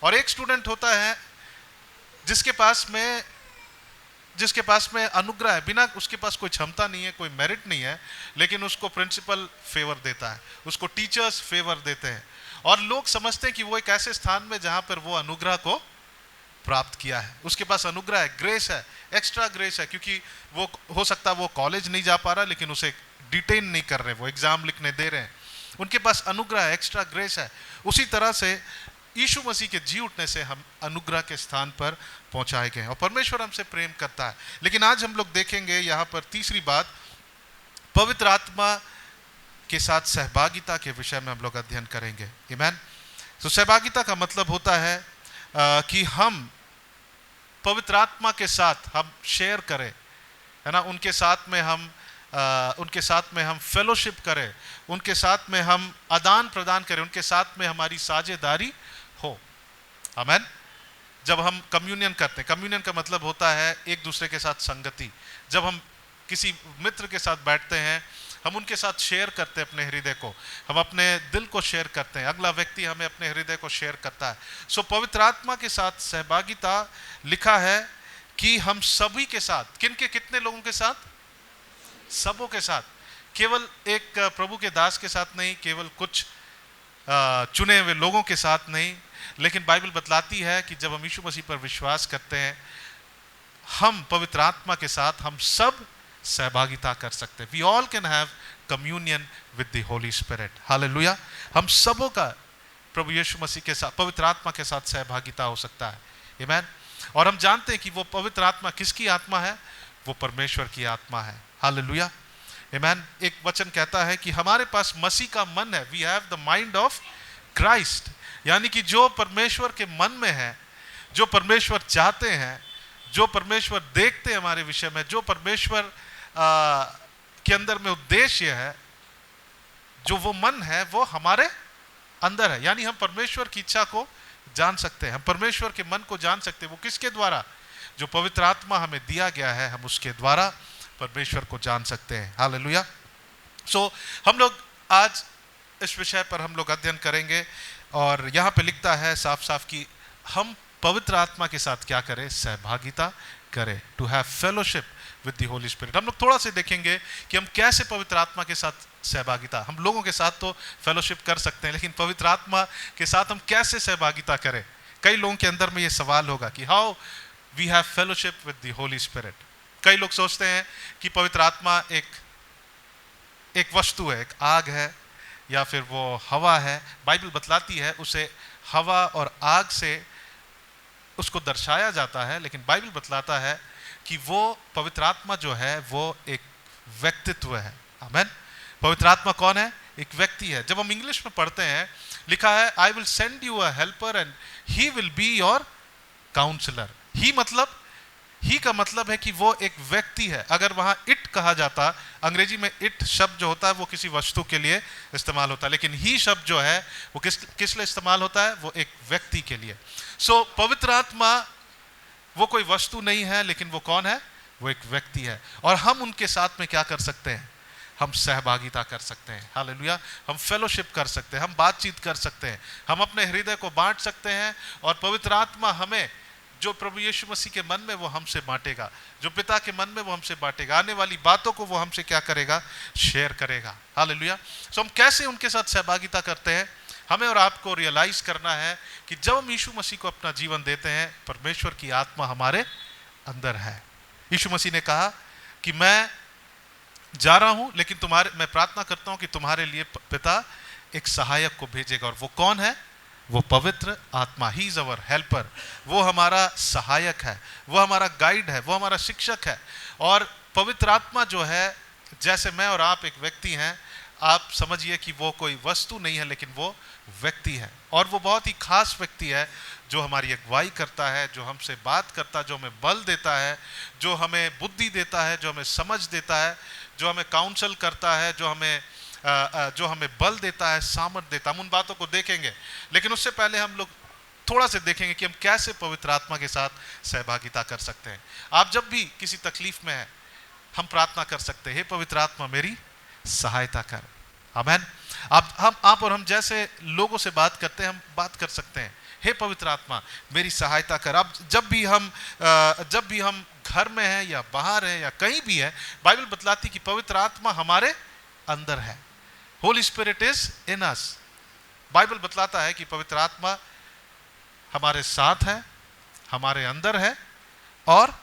और एक स्टूडेंट होता है जिसके पास में अनुग्रह है, बिना उसके पास कोई क्षमता नहीं है, कोई मेरिट नहीं है, लेकिन उसको प्रिंसिपल फेवर देता है, उसको टीचर्स फेवर देते हैं, और लोग समझते हैं कि वो एक ऐसे स्थान में जहाँ पर वो अनुग्रह को प्राप्त किया है। उसके पास अनुग्रह है, ग्रेस है, एक्स्ट्रा ग्रेस है, क्योंकि वो हो सकता है वो कॉलेज नहीं जा पा रहा, लेकिन उसे डिटेन नहीं कर रहे, वो एग्जाम लिखने दे रहे हैं, उनके पास अनुग्रह है, एक्स्ट्रा ग्रेस है। उसी तरह से यीशु मसीह के जी उठने से हम अनुग्रह के स्थान पर पहुंचाए गए हैं और परमेश्वर हमसे प्रेम करता है। लेकिन आज हम लोग देखेंगे यहाँ पर तीसरी बात, पवित्र आत्मा के साथ सहभागिता के विषय में हम लोग अध्ययन करेंगे। आमीन। तो सहभागिता का मतलब होता है कि हम पवित्र आत्मा के साथ हम शेयर करें, है ना, उनके साथ में हम फेलोशिप करें, उनके साथ में हम आदान प्रदान करें, उनके साथ में हमारी साझेदारी हो। आमीन। जब हम कम्युनियन करते हैं, कम्युनियन का मतलब होता है एक दूसरे के साथ संगति। जब हम किसी मित्र के साथ बैठते हैं, हम उनके साथ शेयर करते हैं अपने हृदय को, हम अपने दिल को शेयर करते हैं, अगला व्यक्ति हमें अपने हृदय को शेयर करता है। सो पवित्र आत्मा के साथ सहभागिता लिखा है कि हम सभी के साथ, कितने लोगों के साथ? सबों के साथ, केवल एक प्रभु के दास के साथ नहीं, केवल कुछ चुने हुए लोगों के साथ नहीं, लेकिन बाइबल बतलाती है कि जब हम यीशु मसीह पर विश्वास करते हैं, हम पवित्र आत्मा के साथ हम सब सहभागिता कर सकते हैं। We all can have communion with the holy spirit. Hallelujah. हम सबों का प्रभु यीशु मसीह के साथ, पवित्र आत्मा के साथ सहभागिता हो सकता है। आमीन। और हम जानते हैं कि वो पवित्र आत्मा किसकी आत्मा है? वो परमेश्वर की आत्मा है। हालेलुया। आमीन। एक वचन कहता है कि हमारे पास मसीह का मन है। We have the mind of Christ, यानी कि जो परमेश्वर के मन में है, जो परमेश्वर चाहते हैं, जो परमेश्वर देखते हैं हमारे विषय में, जो परमेश्वर के अंदर में उद्देश्य है, जो वो मन है वो हमारे अंदर है। यानी हम परमेश्वर की इच्छा को जान सकते हैं, हम परमेश्वर के मन को जान सकते हैं। वो किसके द्वारा? जो पवित्र आत्मा हमें दिया गया है, हम उसके द्वारा परमेश्वर को जान सकते हैं। हालेलुया। सो हम लोग आज इस विषय पर हम लोग अध्ययन करेंगे और यहाँ पे लिखता है साफ साफ कि हम पवित्र आत्मा के साथ क्या करें? सहभागिता करें, to have fellowship with the holy spirit. हम लोग थोड़ा से देखेंगे कि हम कैसे पवित्र आत्मा के साथ सहभागिता, हम लोगों के साथ तो फेलोशिप कर सकते हैं, लेकिन पवित्र आत्मा के साथ हम कैसे सहभागिता करें? कई लोगों के अंदर में ये सवाल होगा कि how we have fellowship with the holy spirit. कई लोग सोचते हैं कि पवित्र आत्मा एक वस्तु है, एक आग है, या फिर वो हवा है। बाइबल बतलाती है उसे हवा और आग से उसको दर्शाया जाता है, लेकिन बाइबल बतलाता है कि वो पवित्र आत्मा जो है वो एक व्यक्तित्व है। आमीन। पवित्र आत्मा कौन है? एक व्यक्ति है। जब हम इंग्लिश में पढ़ते हैं, लिखा है I will send you a helper and he will be your counsellor. He का मतलब है कि वो एक व्यक्ति है। अगर वहां इट कहा जाता, अंग्रेजी में इट शब्द जो होता है वो किसी वस्तु के लिए इस्तेमाल होता है, लेकिन ही शब्द जो है वो किस लिए इस्तेमाल होता है? वो एक व्यक्ति के लिए। सो पवित्र आत्मा वो कोई वस्तु नहीं है, लेकिन वो कौन है? वो एक व्यक्ति है। और हम उनके साथ में क्या कर सकते हैं? हम सहभागिता कर सकते हैं। हालेलुया। हम फेलोशिप कर सकते हैं, हम बातचीत कर सकते हैं, हम अपने हृदय को बांट सकते हैं, और पवित्र आत्मा हमें, जो प्रभु यीशु मसीह के मन में वो हमसे बांटेगा, जो पिता के मन में वो हमसे बांटेगा, आने वाली बातों को वो हमसे क्या करेगा? शेयर करेगा। हालेलुया। सो हम कैसे उनके साथ सहभागिता करते हैं? हमें और आपको रियलाइज करना है कि जब हम यीशु मसीह को अपना जीवन देते हैं, परमेश्वर की आत्मा हमारे अंदर है। यीशु मसीह ने कहा कि मैं जा रहा हूं, लेकिन मैं प्रार्थना करता हूं कि तुम्हारे लिए पिता एक सहायक को भेजेगा। और वो कौन है? वो पवित्र आत्मा। He is our helper. वो हमारा सहायक है, वो हमारा गाइड है, वो हमारा शिक्षक है। और पवित्र आत्मा जो है, जैसे मैं और आप एक व्यक्ति हैं, आप समझिए कि वो कोई वस्तु नहीं है, लेकिन वो व्यक्ति है। और वो बहुत ही खास व्यक्ति है, जो हमारी अगुवाई करता है, जो हमसे बात करता है, जो हमें बल देता है, जो हमें बुद्धि देता है, जो हमें समझ देता है, जो हमें काउंसल करता है, जो हमें बल देता है, सामर्थ देता है। हम उन बातों को देखेंगे, लेकिन उससे पहले हम लोग थोड़ा से देखेंगे कि हम कैसे पवित्र आत्मा के साथ सहभागिता कर सकते हैं। आप जब भी किसी तकलीफ में हैं, हम प्रार्थना कर सकते हैं, हे पवित्र आत्मा मेरी सहायता कर। आमीन। आप और हम जैसे लोगों से बात करते हैं, हम बात कर सकते हैं, हे पवित्र आत्मा मेरी सहायता कर। अब जब भी हम घर में हैं या बाहर हैं या कहीं भी है, बाइबल बतलाती कि पवित्र आत्मा हमारे अंदर है। Holy spirit is in us. Bible बतलाता है कि पवित्र आत्मा हमारे साथ है, हमारे अंदर है और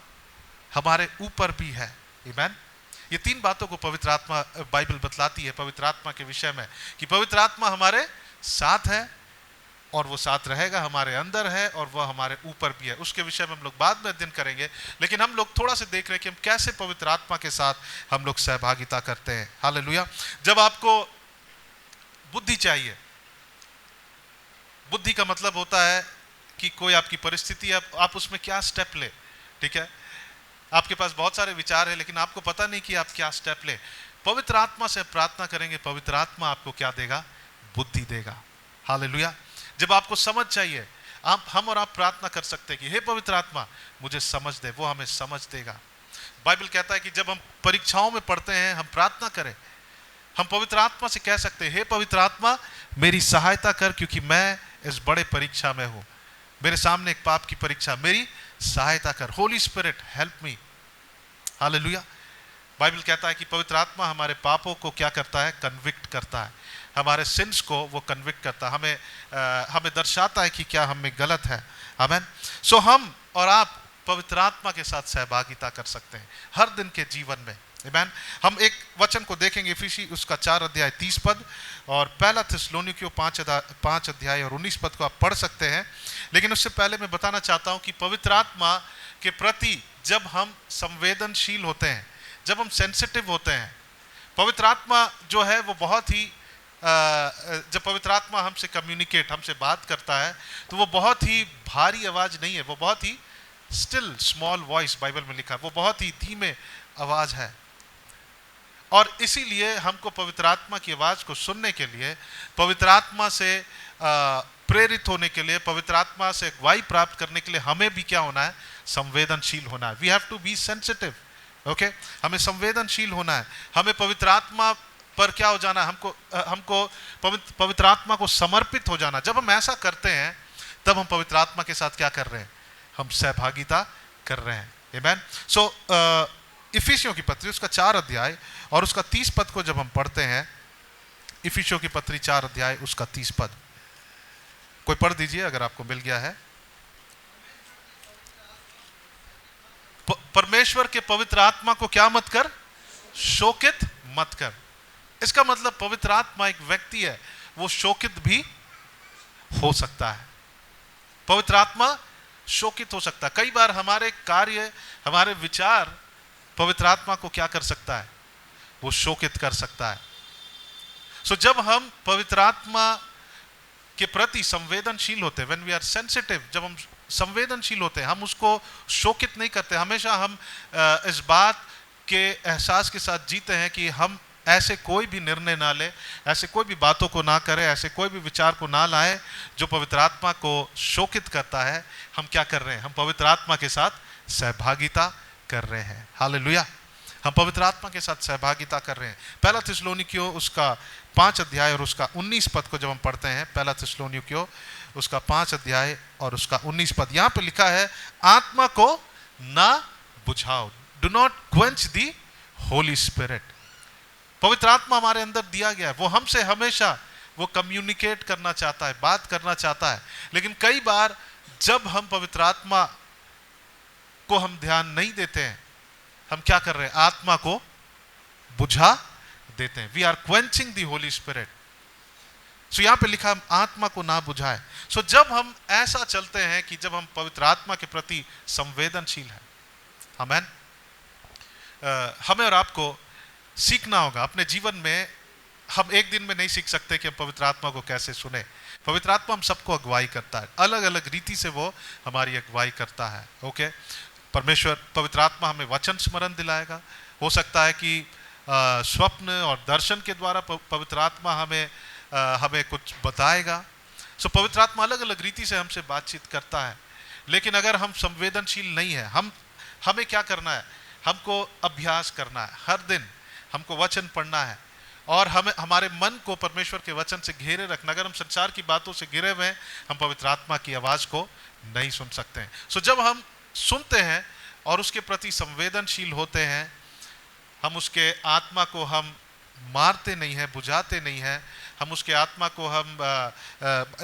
हमारे ऊपर भी है। आमीन। ये तीन बातों को पवित्र आत्मा, बाइबल बतलाती है पवित्र आत्मा के विषय में, कि पवित्र आत्मा हमारे साथ है, और वो साथ रहेगा, हमारे अंदर है और वह हमारे ऊपर भी है। उसके विषय में हम लोग बाद में अध्ययन करेंगे, लेकिन हम लोग थोड़ा सा देख रहे हैं कि हम कैसे पवित्र आत्मा के साथ हम लोग सहभागिता करते हैं। हालेलुया। जब आपको बुद्धि चाहिए, बुद्धि का मतलब होता है कि कोई आपकी परिस्थिति, आप उसमें क्या स्टेप ले। ठीक है, आपके पास बहुत सारे विचार है लेकिन आपको पता नहीं कि आप क्या स्टेप ले। पवित्र आत्मा से प्रार्थना करेंगे, पवित्र आत्मा आपको क्या देगा? बुद्धि देगा। हालेलुया। जब आपको समझ चाहिए, हम और आप प्रार्थना कर सकते हैं कि हे पवित्र आत्मा मुझे समझ दे, वो हमें समझ देगा। बाइबल कहता है कि जब हम परीक्षाओं में पढ़ते हैं, हम प्रार्थना करें, हम पवित्र आत्मा से कह सकते हैं हे पवित्र आत्मा मेरी सहायता कर, क्योंकि मैं इस बड़े परीक्षा में हूं, मेरे सामने एक पाप की परीक्षा, मेरी सहायता कर। Holi spirit help me. Hallelujah. Bible कहता है कि पवित्र आत्मा हमारे पापों को क्या करता है? कन्विक्ट करता है, हमारे सिंस को वो कन्विक्ट करता है, हमें दर्शाता है कि क्या हम में गलत है। आमीन। सो हम और आप पवित्र आत्मा के साथ सहभागिता कर सकते हैं हर दिन के जीवन में। आमीन। हम एक वचन को देखेंगे, इफिसी उसका 4 अध्याय 30 पद और पहला थिस्सलुनीकियों 5 अध्याय और 19 पद को आप पढ़ सकते हैं। लेकिन उससे पहले मैं बताना चाहता हूं कि पवित्र आत्मा के प्रति जब हम संवेदनशील होते हैं, जब हम सेंसिटिव होते हैं, पवित्र आत्मा जो है वो बहुत ही जब पवित्र आत्मा हमसे कम्युनिकेट, हमसे बात करता है, तो वो बहुत ही भारी आवाज नहीं है, वो बहुत he still small voice, Bible में लिखा है, वो बहुत ही धीमे आवाज है। और इसीलिए हमको पवित्र आत्मा की आवाज को सुनने के लिए, पवित्र आत्मा से प्रेरित होने के लिए, पवित्र आत्मा से अगुवाई प्राप्त करने के लिए हमें भी क्या होना है? संवेदनशील होना है। We have to be sensitive. Okay, हमें संवेदनशील होना है, हमें पवित्र आत्मा पर क्या हो जाना, हमको पवित्र आत्मा को समर्पित हो जाना। जब हम ऐसा करते हैं तब हम पवित्र आत्मा के साथ क्या कर रहे हैं? हम सहभागिता कर रहे हैं। आमीन। सो इफिसियों की पत्री उसका 4 अध्याय और उसका 30 पद को जब हम पढ़ते हैं, इफिसियों की पत्री 4 अध्याय उसका 30 पद, कोई पढ़ दीजिए अगर आपको मिल गया है। परमेश्वर के पवित्र आत्मा को क्या मत कर? शोकित मत कर। इसका मतलब पवित्र आत्मा एक व्यक्ति है, वो शोकित भी हो सकता है। पवित्र आत्मा शोकित हो सकता है। कई बार हमारे कार्य, हमारे विचार पवित्र आत्मा को क्या कर सकता है? वो शोकित कर सकता है। सो जब हम पवित्र आत्मा के प्रति संवेदनशील होते हैं, व्हेन वी आर सेंसिटिव, जब हम संवेदनशील होते हैं, हम उसको शोकित नहीं करते। हमेशा हम इस बात के एहसास के साथ जीते हैं कि हम ऐसे कोई भी निर्णय ना ले, ऐसे कोई भी बातों को ना करें, ऐसे कोई भी विचार को ना लाए जो पवित्र आत्मा को शोकित करता है। हम क्या कर रहे हैं? हम पवित्र आत्मा के साथ सहभागिता कर रहे हैं। हालेलुया। हम पवित्र आत्मा के साथ सहभागिता कर रहे हैं। पहला थिस्सलुनीकियों उसका 5 अध्याय और उसका 19 पद को जब हम पढ़ते हैं, पहला थिस्सलुनीकियों उसका 5 अध्याय और उसका 19 पद, यहां पे लिखा है आत्मा को ना बुझाओ, do not quench the holy spirit. पवित्र आत्मा हमारे अंदर दिया गया है, वो हमसे हमेशा वो कम्युनिकेट करना चाहता है, बात करना चाहता है। लेकिन कई बार जब हम पवित्र आत्मा को हम ध्यान नहीं देते हैं, हम क्या कर रहे हैं? आत्मा को बुझा देते हैं। We are quenching the holy spirit. So यहां पे लिखा आत्मा को ना बुझाए। सो जब हम ऐसा चलते हैं कि जब हम पवित्र आत्मा के प्रति संवेदनशील हैं, आमीन, हमें और आपको सीखना होगा अपने जीवन में। हम एक दिन में नहीं सीख सकते कि हम पवित्र आत्मा को कैसे सुने। पवित्र आत्मा हम सबको अगुवाई करता है, अलग अलग रीति से वो हमारी अगुवाई करता है। ओके, परमेश्वर पवित्र आत्मा हमें वचन स्मरण दिलाएगा। हो सकता है कि स्वप्न और दर्शन के द्वारा पवित्र आत्मा हमें कुछ बताएगा। सो पवित्र आत्मा अलग अलग रीति से हमसे बातचीत करता है। लेकिन अगर हम संवेदनशील नहीं है, हमें क्या करना है? हमको अभ्यास करना है, हर दिन हमको वचन पढ़ना है और हमें हमारे मन को परमेश्वर के वचन से घेरे रखना। अगर हम संसार की बातों से घिरे हुए हैं, हम पवित्र आत्मा की आवाज को नहीं सुन सकते हैं। सो जब हम सुनते हैं और उसके प्रति संवेदनशील होते हैं, हम उसके आत्मा को हम मारते नहीं हैं, बुझाते नहीं हैं। हम उसके आत्मा को हम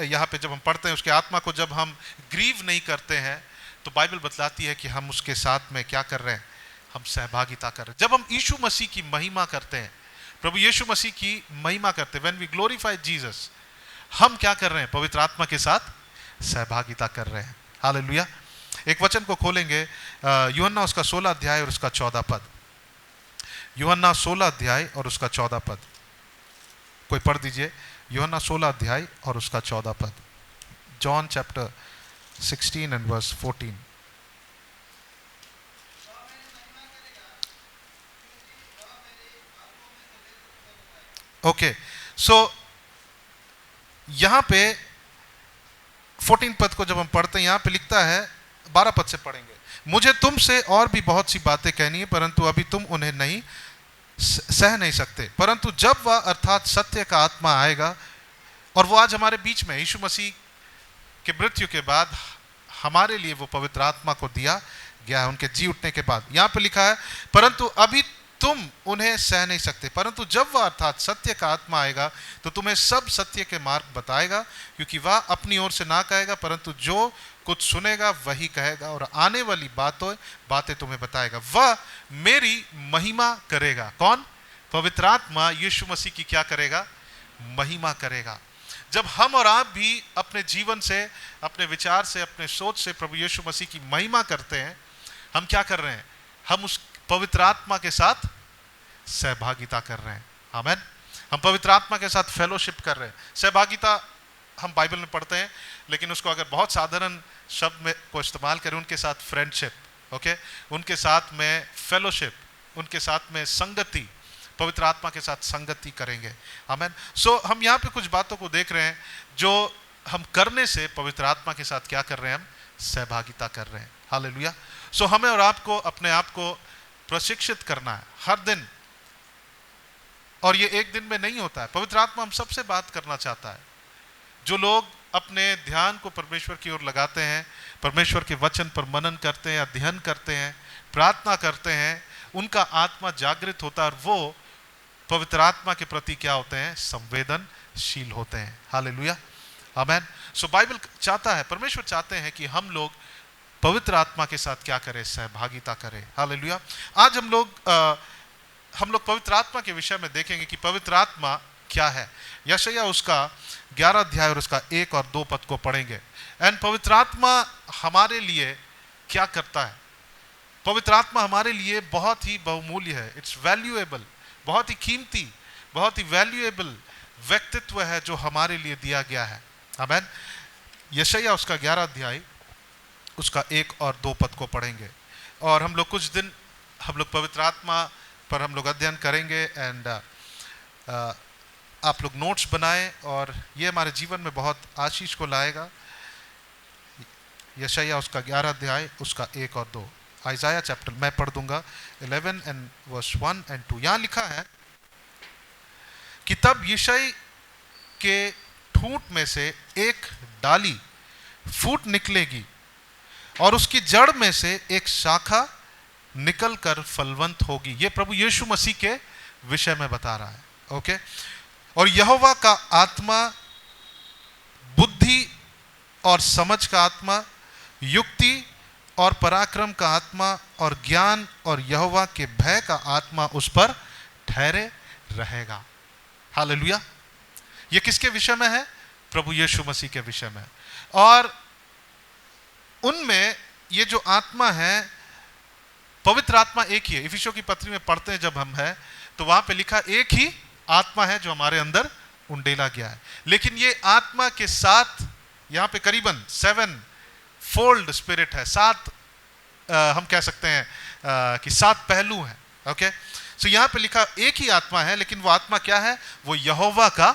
यहाँ पे जब हम पढ़ते हैं, उसके आत्मा को जब हम ग्रीव नहीं करते हैं, तो बाइबल बतलाती है कि हम उसके साथ में क्या कर रहे हैं? हम सहभागिता कर रहे हैं। जब हम यीशु मसीह की महिमा करते हैं, प्रभु यीशु मसीह की महिमा करते हैं, व्हेन वी ग्लोरीफाई जीसस, हम क्या कर रहे हैं? पवित्र आत्मा के साथ सहभागिता कर रहे हैं। हालेलुया। एक वचन को खोलेंगे, यूहन्ना उसका 16 अध्याय और उसका 14 पद। यूहन्ना 16 अध्याय और उसका 14 पद, कोई पढ़ दीजिए। यूहन्ना 16 अध्याय और उसका 14 पद। John chapter 16 and verse 14। Okay, so यहां पे 14 पद को जब हम पढ़ते हैं, यहां पे लिखता है, 12 पद से पढ़ेंगे, मुझे तुमसे और भी बहुत सी बातें कहनी है, परंतु अभी तुम उन्हें नहीं सह नहीं सकते। परंतु जब वह अर्थात सत्य का आत्मा आएगा, और वो आज हमारे बीच में, यीशु मसीह के मृत्यु के बाद हमारे लिए वो पवित्र आत्मा को दिया गया है, उनके जी उठने के बाद। यहां पे लिखा है, परंतु अभी तुम उन्हें सह नहीं सकते, परंतु जब वह अर्थात सत्य का आत्मा आएगा तो तुम्हें सब सत्य के मार्ग बताएगा, क्योंकि वह अपनी ओर से ना कहेगा, परंतु जो कुछ सुनेगा वही कहेगा, और आने वाली बातें तुम्हें बताएगा। वह मेरी महिमा करेगा। कौन? पवित्र आत्मा यीशु मसीह की क्या करेगा? महिमा करेगा। जब हम और आप भी अपने जीवन से, अपने विचार से, अपने सोच से प्रभु यीशु मसीह की महिमा करते हैं, हम क्या कर रहे हैं? हम उस पवित्र आत्मा के साथ सहभागिता कर रहे हैं। आमीन। हम पवित्र आत्मा के साथ फेलोशिप कर रहे हैं। सहभागिता हम बाइबल में पढ़ते हैं, लेकिन उसको अगर बहुत साधारण शब्द में को इस्तेमाल करें, उनके साथ फ्रेंडशिप, ओके, उनके साथ में फेलोशिप, उनके साथ में संगति, पवित्र आत्मा के साथ संगति करेंगे। आमीन। सो हम यहाँ पे कुछ बातों को देख रहे हैं जो हम करने से पवित्र आत्मा के साथ क्या कर रहे हैं? हम सहभागिता कर रहे हैं। हालेलुया। सो हमें और आपको अपने आप को प्रशिक्षित करना है हर दिन, और ये एक दिन में नहीं होता है। पवित्र आत्मा हम सबसे बात करना चाहता है। जो लोग अपने ध्यान को परमेश्वर की ओर लगाते हैं, परमेश्वर के वचन पर मनन करते हैं, अध्ययन करते हैं, प्रार्थना करते हैं, उनका आत्मा जागृत होता है, और वो पवित्र आत्मा के प्रति क्या होते हैं? संवेदनशील होते हैं। हालेलुया। आमीन। सो बाइबल चाहता है, परमेश्वर चाहते हैं कि हम लोग पवित्र आत्मा के साथ क्या करें? सहभागिता करें। हालेलुया। आज हम लोग पवित्र आत्मा के विषय में देखेंगे कि पवित्र आत्मा क्या है। यशायाह उसका 11 अध्याय और उसका 1 और 2 पद को पढ़ेंगे। एंड पवित्र आत्मा हमारे लिए क्या करता है? पवित्र आत्मा हमारे लिए बहुत ही बहुमूल्य है। इट्स वैल्यूएबल, बहुत ही कीमती, बहुत ही वैल्यूएबल व्यक्तित्व है जो हमारे लिए दिया गया है। आमीन। यशायाह उसका 11 अध्याय उसका 1 और 2 पद को पढ़ेंगे, और हम लोग कुछ दिन हम लोग पवित्र आत्मा पर हम लोग अध्ययन करेंगे। एंड आप लोग नोट्स बनाएं, और ये हमारे जीवन में बहुत आशीष को लाएगा। यशायाह उसका 11 अध्याय उसका 1 और 2। आइजाया चैप्टर मैं पढ़ दूंगा 11 एंड वर्स 1 एंड 2। यहाँ लिखा है कि तब यिशै के ठूंठ में से एक डाली फूट निकलेगी, और उसकी जड़ में से एक शाखा निकलकर फलवंत होगी। ये प्रभु यीशु मसीह के विषय में बता रहा है। ओके। और यहोवा का आत्मा बुद्धि और समझ का आत्मा, युक्ति और पराक्रम का आत्मा, और ज्ञान और यहोवा के भय का आत्मा उस पर ठहरे रहेगा। हालेलुया। ये किसके विषय में है? प्रभु यीशु मसीह के विषय में। और उनमें ये जो आत्मा है, पवित्र आत्मा एक ही है। इफिसियों की पत्री में पढ़ते हैं जब हम हैं, तो वहां पे लिखा एक ही आत्मा है जो हमारे अंदर उंडेला गया है। लेकिन ये आत्मा के साथ यहाँ पे करीबन 7 फोल्ड स्पिरिट है। 7 हम कह सकते हैं कि 7 पहलू हैं। ओके। सो यहाँ पे लिखा एक ही आत्मा है, लेकिन वो आत्मा क्या है? वो यहोवा का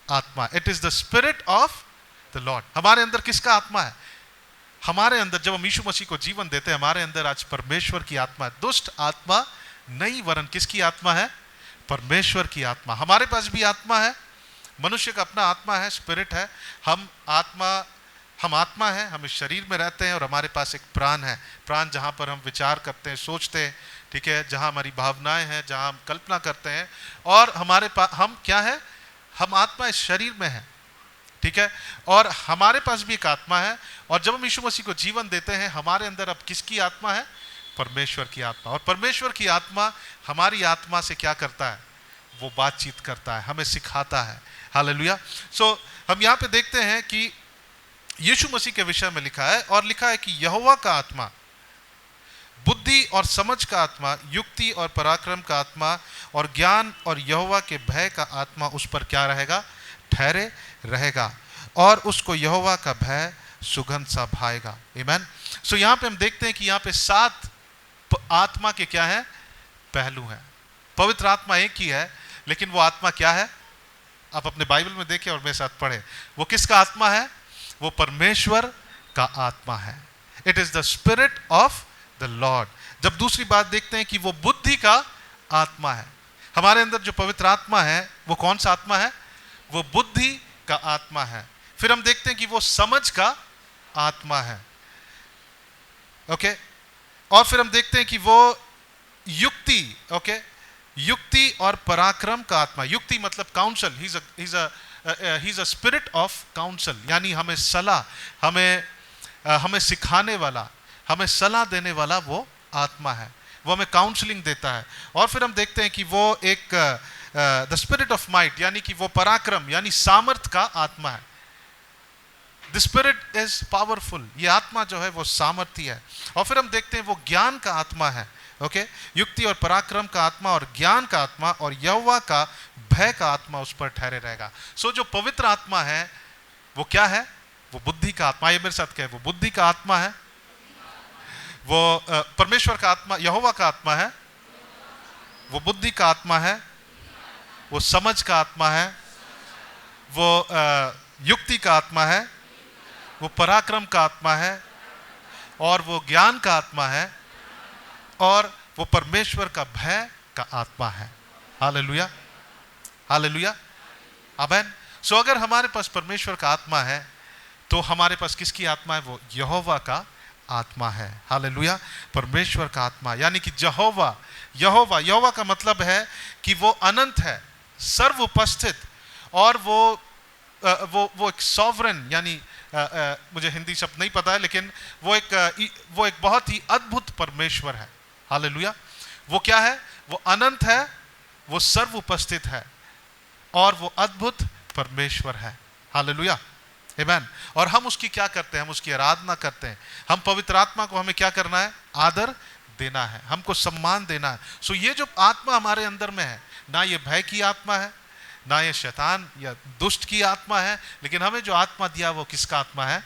आत्मा। It is the spirit of the Lord. हमारे अंदर किसका आत्मा है? हमारे अंदर जब हम यीशु मसीह को जीवन देते हैं, हमारे अंदर आज परमेश्वर की आत्मा है। दुष्ट आत्मा नहीं, वरन किसकी आत्मा है? परमेश्वर की आत्मा। हमारे पास भी आत्मा है, मनुष्य का अपना आत्मा है, स्पिरिट है। हम आत्मा है, हम इस शरीर में रहते हैं, और हमारे पास एक प्राण है। प्राण जहाँ पर हम विचार करते हैं, सोचते हैं, ठीक है, जहाँ हमारी भावनाएं हैं, जहाँ हम कल्पना करते हैं, और हमारे पास हम क्या है? हम आत्मा इस शरीर में है, ठीक है। और हमारे पास भी एक आत्मा है, और जब हम यीशु मसीह को जीवन देते हैं, हमारे अंदर अब किसकी आत्मा है? परमेश्वर की आत्मा। और परमेश्वर की आत्मा हमारी आत्मा से क्या करता है? वो बातचीत करता है, हमें सिखाता है। हालेलुया। सो हम यहाँ पे देखते हैं कि यीशु मसीह के विषय में लिखा है, और लिखा है कि यहोवा का आत्मा, बुद्धि और समझ का आत्मा, युक्ति और पराक्रम का आत्मा, और ज्ञान और यहोवा के भय का आत्मा उस पर क्या रहेगा? ठहरे रहेगा, और उसको यहोवा का भय सुगंध सा भाएगा। आमीन। सो यहाँ पे हम देखते हैं कि यहाँ पे 7 आत्मा के क्या है? पहलू हैं। पवित्र आत्मा एक ही है, लेकिन वो आत्मा क्या है? आप अपने बाइबल में देखें और मेरे साथ पढ़ें। वो किसका आत्मा है? वो परमेश्वर का आत्मा है। It is the spirit of the Lord. जब दूसरी बात देखते हैं कि वो बुद्धि का आत्मा है। हमारे अंदर जो पवित्र आत्मा है वो कौन सा आत्मा है? वो बुद्धि का आत्मा है। फिर हम देखते हैं कि वो समझ का आत्मा है। ओके। और फिर हम देखते हैं कि वो युक्ति, ओके, युक्ति और पराक्रम का आत्मा। युक्ति मतलब counsel, he is a spirit of counsel, यानी हमें सलाह, हमें सिखाने वाला, हमें सलाह देने वाला वो आत्मा है। वो हमें काउंसलिंग देता है। और फिर हम देखते हैं कि वो एक द स्पिरिट ऑफ माइट, यानी कि वो पराक्रम यानी सामर्थ का आत्मा है। द स्पिरिट इज पावरफुल, ये आत्मा जो है वो सामर्थी है। और फिर हम देखते हैं वो ज्ञान का आत्मा है। ओके, युक्ति और पराक्रम का आत्मा और ज्ञान का आत्मा और यहोवा का भय का आत्मा उस पर ठहरे रहेगा। सो जो पवित्र आत्मा है वो क्या है? वो बुद्धि का आत्मा। ये मेरे साथ क्या है? वो बुद्धि का आत्मा है। वो परमेश्वर का आत्मा, यहोवा का आत्मा है। वो बुद्धि का आत्मा है। वो समझ का आत्मा है। वो युक्ति का आत्मा है। वो पराक्रम का आत्मा है। और वो ज्ञान का आत्मा है। और वो परमेश्वर का भय का आत्मा है। हालेलुया, हालेलुया, आमीन। सो अगर हमारे पास परमेश्वर का आत्मा है तो हमारे पास किसकी आत्मा है? वो यहोवा का आत्मा है। हालेलुया, परमेश्वर का आत्मा, यानी कि यहोवा। यहोवा का मतलब है कि वो अनंत है, सर्व उपस्थित, और वो एक सॉवरेन, यानी मुझे हिंदी शब्द नहीं पता है, लेकिन वो एक बहुत ही अद्भुत परमेश्वर है। हालेलुया। वो क्या है? वो अनंत है, वो सर्व उपस्थित है, और वो अद्भुत परमेश्वर है। हालेलुया, आमीन। और हम उसकी क्या करते हैं? हम उसकी आराधना करते हैं। हम पवित्र आत्मा को हमें क्या करना है? आदर देना है, हमको सम्मान देना है। सो ये जो आत्मा हमारे अंदर में है, ना ये भय की आत्मा है, ना ये शैतान या दुष्ट की आत्मा है, लेकिन हमें जो आत्मा दिया वो किसका आत्मा है?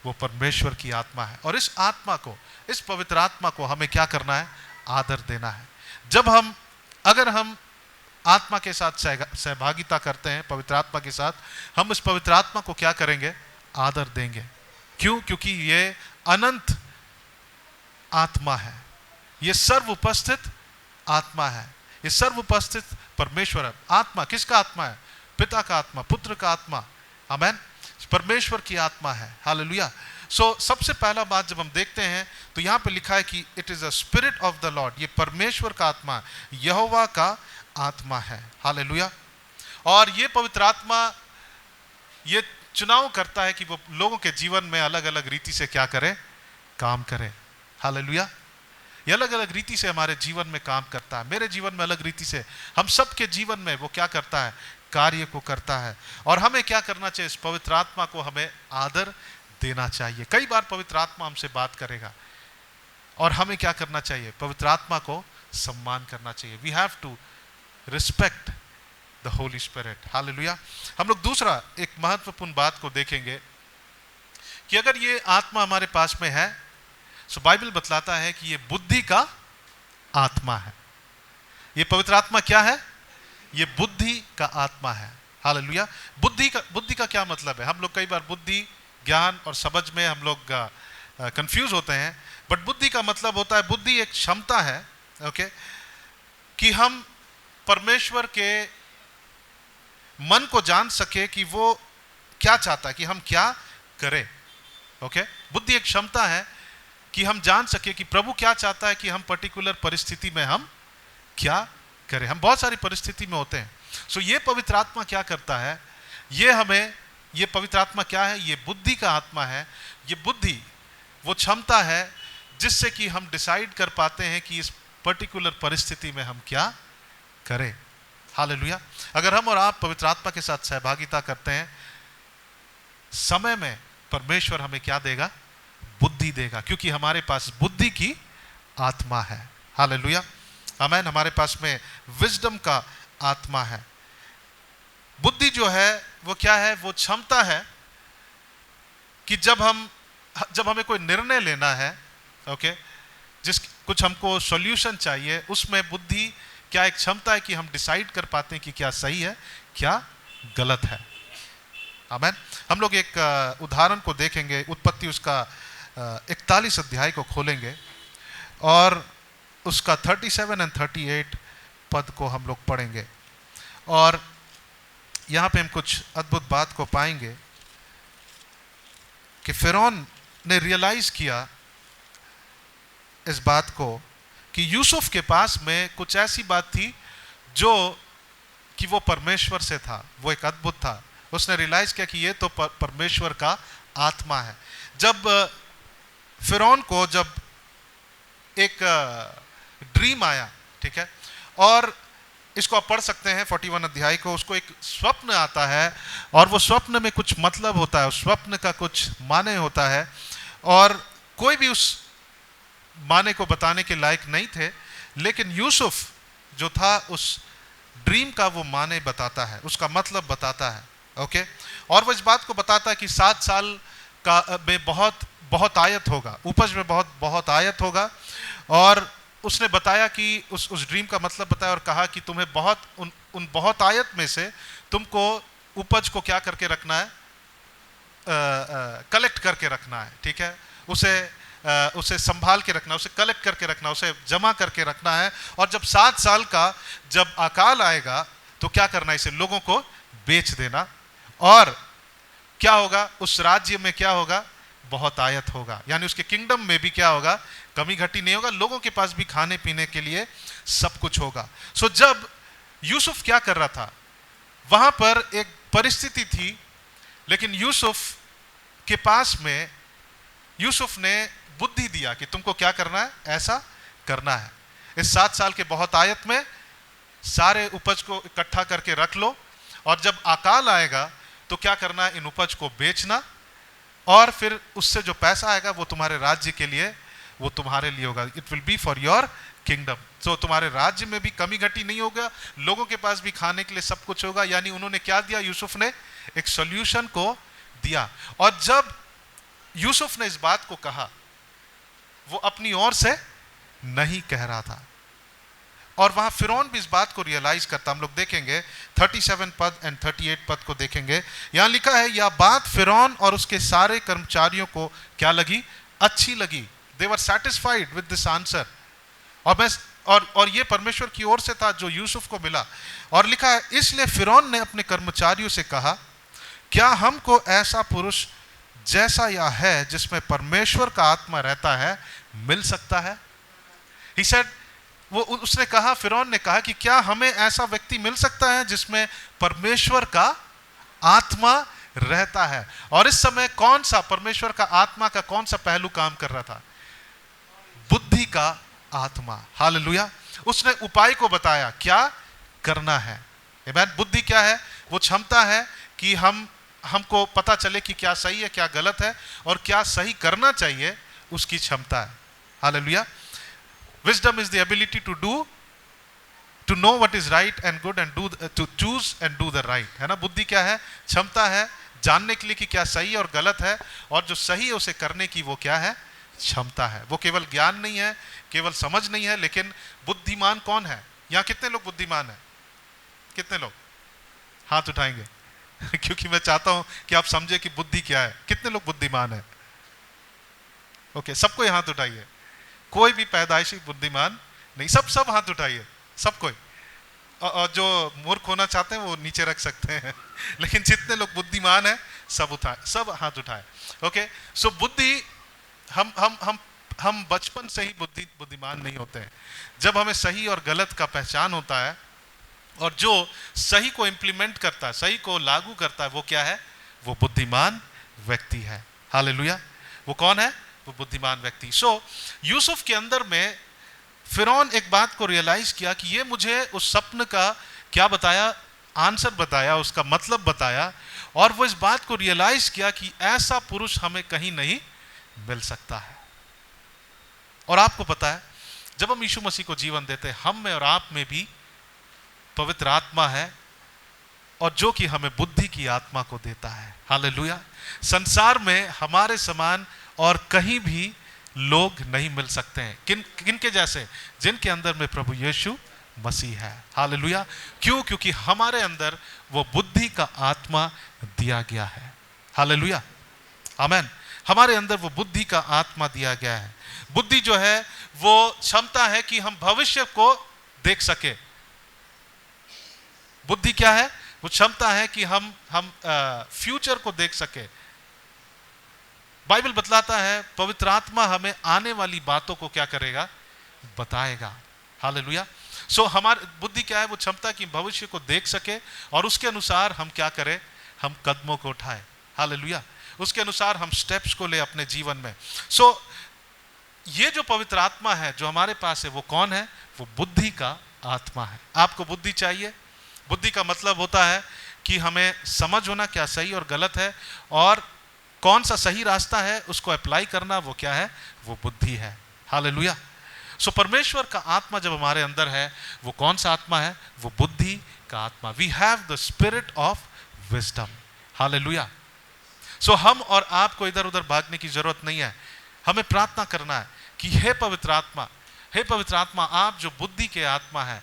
वो परमेश्वर की आत्मा है। और इस आत्मा को, इस पवित्र आत्मा को हमें क्या करना है? आदर देना है। अगर हम आत्मा के साथ सहभागिता करते हैं, पवित्र आत्मा के साथ, हम इस पवित्र आत्मा को क्या करेंगे? आदर देंगे। क्यों? क्योंकि ये अनंत आत्मा है, ये सर्व उपस्थित आत्मा है, ये सर्व उपस्थित परमेश्वर आत्मा। किसका आत्मा है? पिता का आत्मा, पुत्र का आत्मा, आमीन, परमेश्वर की आत्मा है। हालेलुया। सो सबसे पहला बात जब हम देखते हैं तो यहाँ पे लिखा है कि it is a spirit of the Lord, ये परमेश्वर का आत्मा, यहोवा का आत्मा है। हालेलुया। और ये पवित्र आत्मा ये चुनाव करता है कि वो लोगों के जीवन में अलग अलग रीति से क्या करे? काम करे। हालेलुया। ये अलग अलग रीति से हमारे जीवन में काम करता है। मेरे जीवन में अलग रीति से, हम सबके जीवन में वो क्या करता है? कार्य को करता है। और हमें क्या करना चाहिए? इस पवित्र आत्मा को हमें आदर देना चाहिए। कई बार पवित्र आत्मा हमसे बात करेगा और हमें क्या करना चाहिए? पवित्र आत्मा को सम्मान करना चाहिए। We have to respect the holy spirit. Hallelujah. हम लोग दूसरा एक महत्वपूर्ण बात को देखेंगे कि अगर ये आत्मा हमारे पास में है, सो बाइबल बतलाता है कि ये बुद्धि का आत्मा है। ये पवित्र आत्मा क्या है? ये बुद्धि का आत्मा है। हालेलुया। बुद्धि का क्या मतलब है? हम लोग कई बार बुद्धि, ज्ञान और समझ में हम लोग कंफ्यूज होते हैं। बट बुद्धि का मतलब होता है, बुद्धि एक क्षमता है, ओके, कि हम परमेश्वर के मन को जान सके कि वो क्या चाहता है, कि हम क्या करें। ओके, बुद्धि एक क्षमता है कि हम जान सके कि प्रभु क्या चाहता है, कि हम पर्टिकुलर परिस्थिति में हम क्या करें। हम बहुत सारी परिस्थिति में होते हैं। सो ये पवित्र आत्मा क्या करता है? ये पवित्र आत्मा क्या है? ये बुद्धि का आत्मा है। ये बुद्धि वो क्षमता है जिससे कि हम डिसाइड कर पाते हैं कि इस पर्टिकुलर परिस्थिति में हम क्या करें। हालेलुया। अगर हम और आप पवित्र आत्मा के साथ सहभागिता करते हैं, समय में परमेश्वर हमें क्या देगा? बुद्धि देगा, क्योंकि हमारे पास बुद्धि की आत्मा है। हालेलुया, आमेन। हमारे पास में विजडम का आत्मा है। बुद्धि जो है वो क्या है? वो क्षमता है कि जब हमें कोई निर्णय लेना है, ओके, कुछ हमको सॉल्यूशन चाहिए, उसमें बुद्धि क्या एक क्षमता है कि हम डिसाइड कर पाते हैं कि क्या सही है, क्या गलत है। आमेन। हम लोग एक उदाहरण को देखेंगे। उत्पत्ति उसका 41 अध्याय को खोलेंगे और उसका 37 और 38 पद को हम लोग पढ़ेंगे और यहाँ पे हम कुछ अद्भुत बात को पाएंगे कि फिरौन ने रियलाइज किया इस बात को कि यूसुफ के पास में कुछ ऐसी बात थी जो कि वो परमेश्वर से था, वो एक अद्भुत था। उसने रियलाइज किया कि ये तो परमेश्वर का आत्मा है। जब फिरौन को जब एक ड्रीम आया, ठीक है, और इसको आप पढ़ सकते हैं 41 अध्याय को, उसको एक स्वप्न आता है और वो स्वप्न में कुछ मतलब होता है, उस स्वप्न का कुछ माने होता है और कोई भी उस माने को बताने के लायक नहीं थे, लेकिन यूसुफ जो था उस ड्रीम का वो माने बताता है, उसका मतलब बताता है, ओके। और वो इस बात को बताता है कि 7 साल का में बहुत आयत होगा, उपज में बहुत आयत होगा। और उसने बताया कि उस ड्रीम का मतलब बताया और कहा कि तुम्हें उन बहुत आयत में से तुमको उपज को क्या करके रखना है? कलेक्ट करके रखना है, ठीक है। उसे संभाल के रखना, उसे कलेक्ट करके रखना, उसे जमा करके रखना है। और जब 7 साल का जब अकाल आएगा तो क्या करना है? इसे लोगों को बेच देना। और क्या होगा? उस राज्य में क्या होगा? बहुत आयत होगा, यानी उसके किंगडम में भी क्या होगा? कमी घटी नहीं होगा, लोगों के पास भी खाने पीने के लिए सब कुछ होगा। सो जब यूसुफ क्या कर रहा था, वहां पर एक परिस्थिति थी, लेकिन यूसुफ के पास में यूसुफ ने बुद्धि दिया कि तुमको क्या करना है? ऐसा करना है। इस 7 साल के बहुत आयत में सारे उपज को इकट्ठा करके रख लो और जब अकाल आएगा तो क्या करना है? इन उपज को बेचना और फिर उससे जो पैसा आएगा वो तुम्हारे राज्य के लिए, वो तुम्हारे लिए होगा। It will be for your kingdom. So तुम्हारे राज्य में भी कमी घटी नहीं होगा, लोगों के पास भी खाने के लिए सब कुछ होगा। यानी उन्होंने क्या दिया? यूसुफ ने एक सॉल्यूशन को दिया। और जब यूसुफ ने इस बात को कहा, वो अपनी ओर से नहीं कह रहा था और वहां फिरौन भी इस बात को रियलाइज करता। हम लोग देखेंगे 37 पद एंड 38 पद को देखेंगे। यहां लिखा है, यह बात फिरौन और उसके सारे कर्मचारियों को क्या लगी? अच्छी लगी। दे वर सैटिस्फाइड विद दिस आंसर। और ये परमेश्वर की ओर से था जो यूसुफ को मिला। और लिखा है, इसलिए फिरौन ने अपने कर्मचारियों से कहा, क्या हमको ऐसा पुरुष जैसा यह है जिसमें परमेश्वर का आत्मा रहता है मिल सकता है? He said, उसने कहा, फिरौन ने कहा कि क्या हमें ऐसा व्यक्ति मिल सकता है जिसमें परमेश्वर का आत्मा रहता है? और इस समय कौन सा परमेश्वर का आत्मा का कौन सा पहलू काम कर रहा था? बुद्धि का आत्मा। हालेलुया। उसने उपाय को बताया क्या करना है। आमीन। बुद्धि क्या है? वो क्षमता है कि हमको पता चले कि क्या सही है, क्या गलत है और क्या सही करना चाहिए, उसकी क्षमता है। Hallelujah. Wisdom is the ability to know what is right and good and to choose and do the right, है ना। बुद्धि क्या है? क्षमता है जानने के लिए कि क्या सही और गलत है, और जो सही है उसे करने की वो क्या है? क्षमता है। वो केवल ज्ञान नहीं है, केवल समझ नहीं है, लेकिन बुद्धिमान कौन है? यहाँ कितने लोग बुद्धिमान हैं? कितने लोग हाथ उठाएंगे? क्योंकि मैं चाहता हूं कि आप समझे कि बुद्धि क्या है। कितने लोग बुद्धिमान है? ओके, सबको हाथ उठाइए। कोई भी पैदाइशी बुद्धिमान नहीं, सब हाथ उठाइए, सब कोई। और जो मूर्ख होना चाहते हैं वो नीचे रख सकते हैं लेकिन जितने लोग बुद्धिमान हैं सब सब हाथ उठाए। ओके, सो बुद्धि हम बचपन से ही बुद्धिमान नहीं होते हैं। जब हमें सही और गलत का पहचान होता है और जो सही को इंप्लीमेंट करता है, सही को लागू करता है, वो क्या है? वो बुद्धिमान व्यक्ति है। हालेलुया। वो कौन है? वो बुद्धिमान व्यक्ति। सो यूसुफ के अंदर में फिरौन एक बात को रियलाइज किया कि ये मुझे उस सपन का क्या बताया? आंसर बताया, उसका मतलब बताया, और वो इस बात को रियलाइज किया कि ऐसा पुरुष हमें कहीं नहीं मिल सकता है। और आपको पता है, जब हम यीशु मसीह को जीवन देते हैं, हम में और आप में भी पवित्र आत्मा है, और जो कि हमें बुद्धि की आत्मा को देता है। हालेलुया। संसार में हमारे समान और कहीं भी लोग नहीं मिल सकते हैं। किन के जैसे? जिनके अंदर में प्रभु यीशु मसीह है। हालेलुया। क्यों? क्योंकि हमारे अंदर वो बुद्धि का आत्मा दिया गया है। हालेलुया, आमेन। हमारे अंदर वो बुद्धि का आत्मा दिया गया है। बुद्धि जो है वो क्षमता है कि हम भविष्य को देख सके। बुद्धि क्या है? वो क्षमता है कि हम फ्यूचर को देख सके। बाइबल बतलाता है पवित्र आत्मा हमें आने वाली बातों को क्या करेगा? बताएगा। हालेलुया। सो हमारी बुद्धि क्या है? वो क्षमता कि भविष्य को देख सके और उसके अनुसार हम क्या करें? हम कदमों को उठाएं। हालेलुया। उसके अनुसार हम स्टेप्स को ले अपने जीवन में। सो ये जो पवित्र आत्मा है जो हमारे पास है, वो कौन है? वो बुद्धि का आत्मा है। आपको बुद्धि चाहिए? बुद्धि का मतलब होता है कि हमें समझ होना क्या सही और गलत है, और कौन सा सही रास्ता है उसको अप्लाई करना, वो क्या है? वो बुद्धि है। हालेलुया। सो परमेश्वर का आत्मा जब हमारे अंदर है, वो कौन सा आत्मा है? वो बुद्धि का आत्मा। We have the spirit of wisdom. Hallelujah. So हम और आपको इधर उधर भागने की जरूरत नहीं है। हमें प्रार्थना करना है कि हे पवित्र आत्मा, हे पवित्र आत्मा, आप जो बुद्धि के आत्मा है,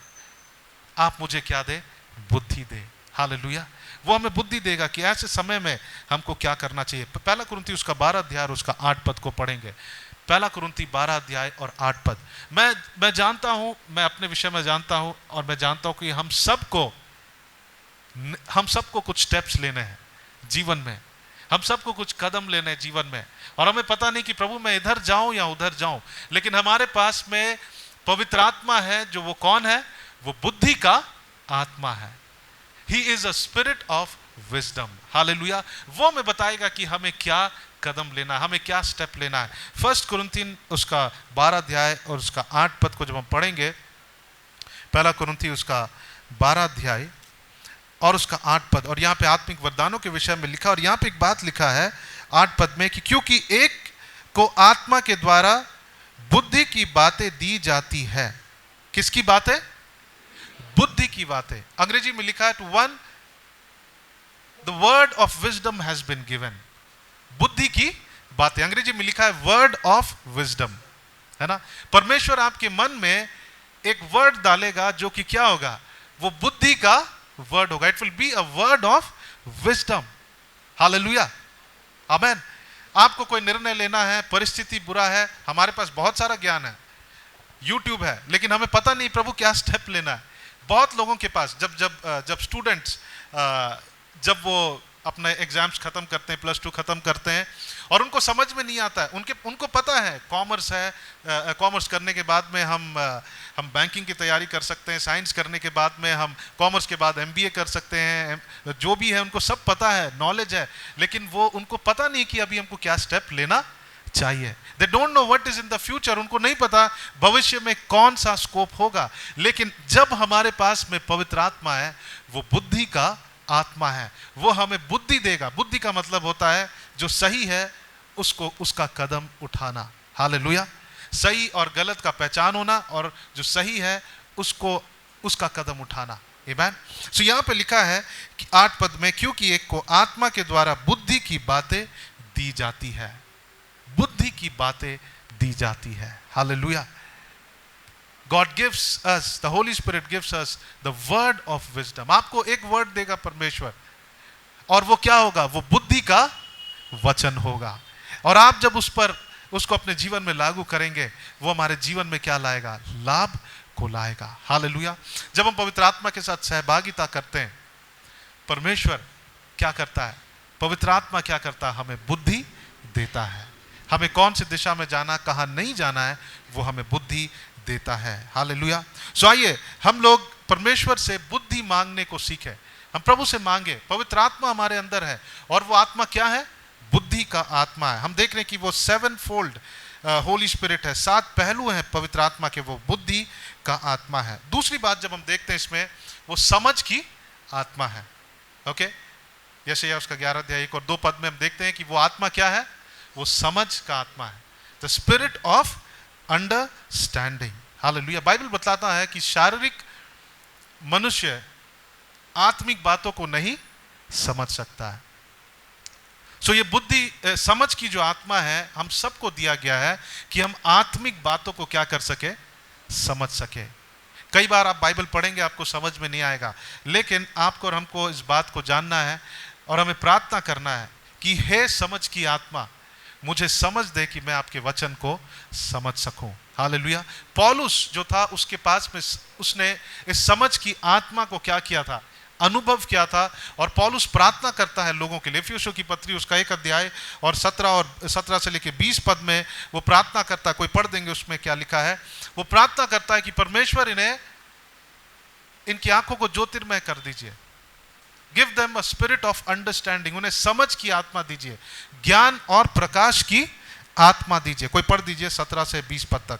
आप मुझे क्या दे? बुद्धि दे। हालेलुया। वो हमें बुद्धि देगा कि ऐसे समय में हमको क्या करना चाहिए। पहला कुरिन्थी उसका 12 अध्याय और उसका 8 पद को पढ़ेंगे। पहला कुरिन्थी 12 अध्याय और 8 पद। मैं जानता हूं, मैं अपने विषय में जानता हूं, और मैं जानता हूं कि हम सबको कुछ स्टेप्स लेने हैं जीवन में। हम सबको कुछ कदम लेने हैं जीवन में, और हमें पता नहीं कि प्रभु मैं इधर जाऊं या उधर जाऊं, लेकिन हमारे पास में पवित्र आत्मा है। जो वो कौन है? वो बुद्धि का आत्मा है। He is a spirit of wisdom. Hallelujah. वो हमें बताएगा कि हमें क्या कदम लेना है, हमें क्या स्टेप लेना है। फर्स्ट कुरिन्थी उसका 12 अध्याय और उसका 8 पद को जब हम पढ़ेंगे, पहला कुरिन्थी उसका 12 अध्याय और उसका 8 पद, और यहाँ पे आत्मिक वरदानों के विषय में लिखा, और यहाँ पे एक बात लिखा है 8 पद में कि क्योंकि एक को आत्मा के द्वारा बुद्धि की बातें दी जाती है। किसकी बातें? बुद्धि की बातें। अंग्रेजी में लिखा है to one the word of wisdom has been given. बुद्धि की बातें, अंग्रेजी में लिखा है वर्ड ऑफ विजडम, है ना। परमेश्वर आपके मन में एक वर्ड डालेगा जो कि क्या होगा? वो बुद्धि का वर्ड होगा। It will be a word of wisdom. Hallelujah, amen. आपको कोई निर्णय लेना है, परिस्थिति बुरा है, हमारे पास बहुत सारा ज्ञान है, यूट्यूब है, लेकिन हमें पता नहीं प्रभु क्या स्टेप लेना है। बहुत लोगों के पास जब स्टूडेंट्स जब वो अपने एग्जाम्स खत्म करते हैं, प्लस 2 खत्म करते हैं, और उनको समझ में नहीं आता है, उनको पता है कॉमर्स है, कॉमर्स करने के बाद में हम बैंकिंग की तैयारी कर सकते हैं, साइंस करने के बाद में हम कॉमर्स के बाद MBA कर सकते हैं, जो भी है उनको सब पता है, नॉलेज है, लेकिन वो उनको पता नहीं कि अभी हमको क्या स्टेप लेना चाहिए। They don't know what is in the future. उनको नहीं पता भविष्य में कौन सा स्कोप होगा। लेकिन जब हमारे पास में पवित्र आत्मा है, वो बुद्धि का आत्मा है, वो हमें बुद्धि देगा। बुद्धि का मतलब होता है जो सही है उसका कदम उठाना। हालेलुया। सही और गलत का पहचान होना, और जो सही है उसका कदम उठाना। आमीन। सो यहाँ पे लिखा है कि 8 पद में, क्योंकि एक को आत्मा के द्वारा बुद्धि की बातें दी जाती है। बुद्धि की बातें दी जाती है। Hallelujah. God gives us, the Holy Spirit gives us the word of wisdom. आपको एक वर्ड देगा परमेश्वर, और वो क्या होगा? वो बुद्धि का वचन होगा। और आप जब उसको अपने जीवन में लागू करेंगे, वो हमारे जीवन में क्या लाएगा? लाभ को लाएगा। हालेलुया। जब हम पवित्र आत्मा के साथ सहभागिता करते हैं, परमेश्वर क्या करता है? पवित्र आत्मा क्या करता है? हमें बुद्धि देता है। हमें कौन सी दिशा में जाना, कहाँ नहीं जाना है, वो हमें बुद्धि देता है। हालेलुया। सो आइए हम लोग परमेश्वर से बुद्धि मांगने को सीखें। हम प्रभु से मांगे। पवित्र आत्मा हमारे अंदर है, और वो आत्मा क्या है? बुद्धि का आत्मा है। हम देख रहे हैं कि वो 7 फोल्ड होली स्पिरिट है, 7 पहलू हैं पवित्र आत्मा के। वो बुद्धि का आत्मा है। दूसरी बात जब हम देखते हैं इसमें, वो समझ की आत्मा है। ओके, यशायाह उसका 11 अध्याय 1 और 2 पद में हम देखते हैं कि वो आत्मा क्या है, वो समझ का आत्मा है, the spirit of understanding. Hallelujah. Bible बताता है कि शारीरिक मनुष्य आत्मिक बातों को नहीं समझ सकता है। सो ये बुद्धि समझ की जो आत्मा है हम सबको दिया गया है कि हम आत्मिक बातों को क्या कर सके, समझ सके। कई बार आप बाइबल पढ़ेंगे आपको समझ में नहीं आएगा, लेकिन आपको और हमको इस बात को जानना है और हमें प्रार्थना करना है कि हे समझ की आत्मा, मुझे समझ दे कि मैं आपके वचन को समझ सकूं। हालेलुया। पौलुस जो था उसके पास में उसने इस समझ की आत्मा को क्या किया था, अनुभव किया था, और पौलुस प्रार्थना करता है लोगों के लिए। इफिसियों की पत्री उसका 1 अध्याय और 17 से लेकर 20 पद में वो प्रार्थना करता है। कोई पढ़ देंगे उसमें क्या लिखा है। वो प्रार्थना करता है कि परमेश्वर इन्हें, इनकी आंखों को ज्योतिर्मय कर दीजिए, give them a spirit of understanding, उन्हें समझ की आत्मा दीजिए, ज्ञान और प्रकाश की आत्मा दीजिए। कोई पढ़ दीजिए 17 से 20 पद तक।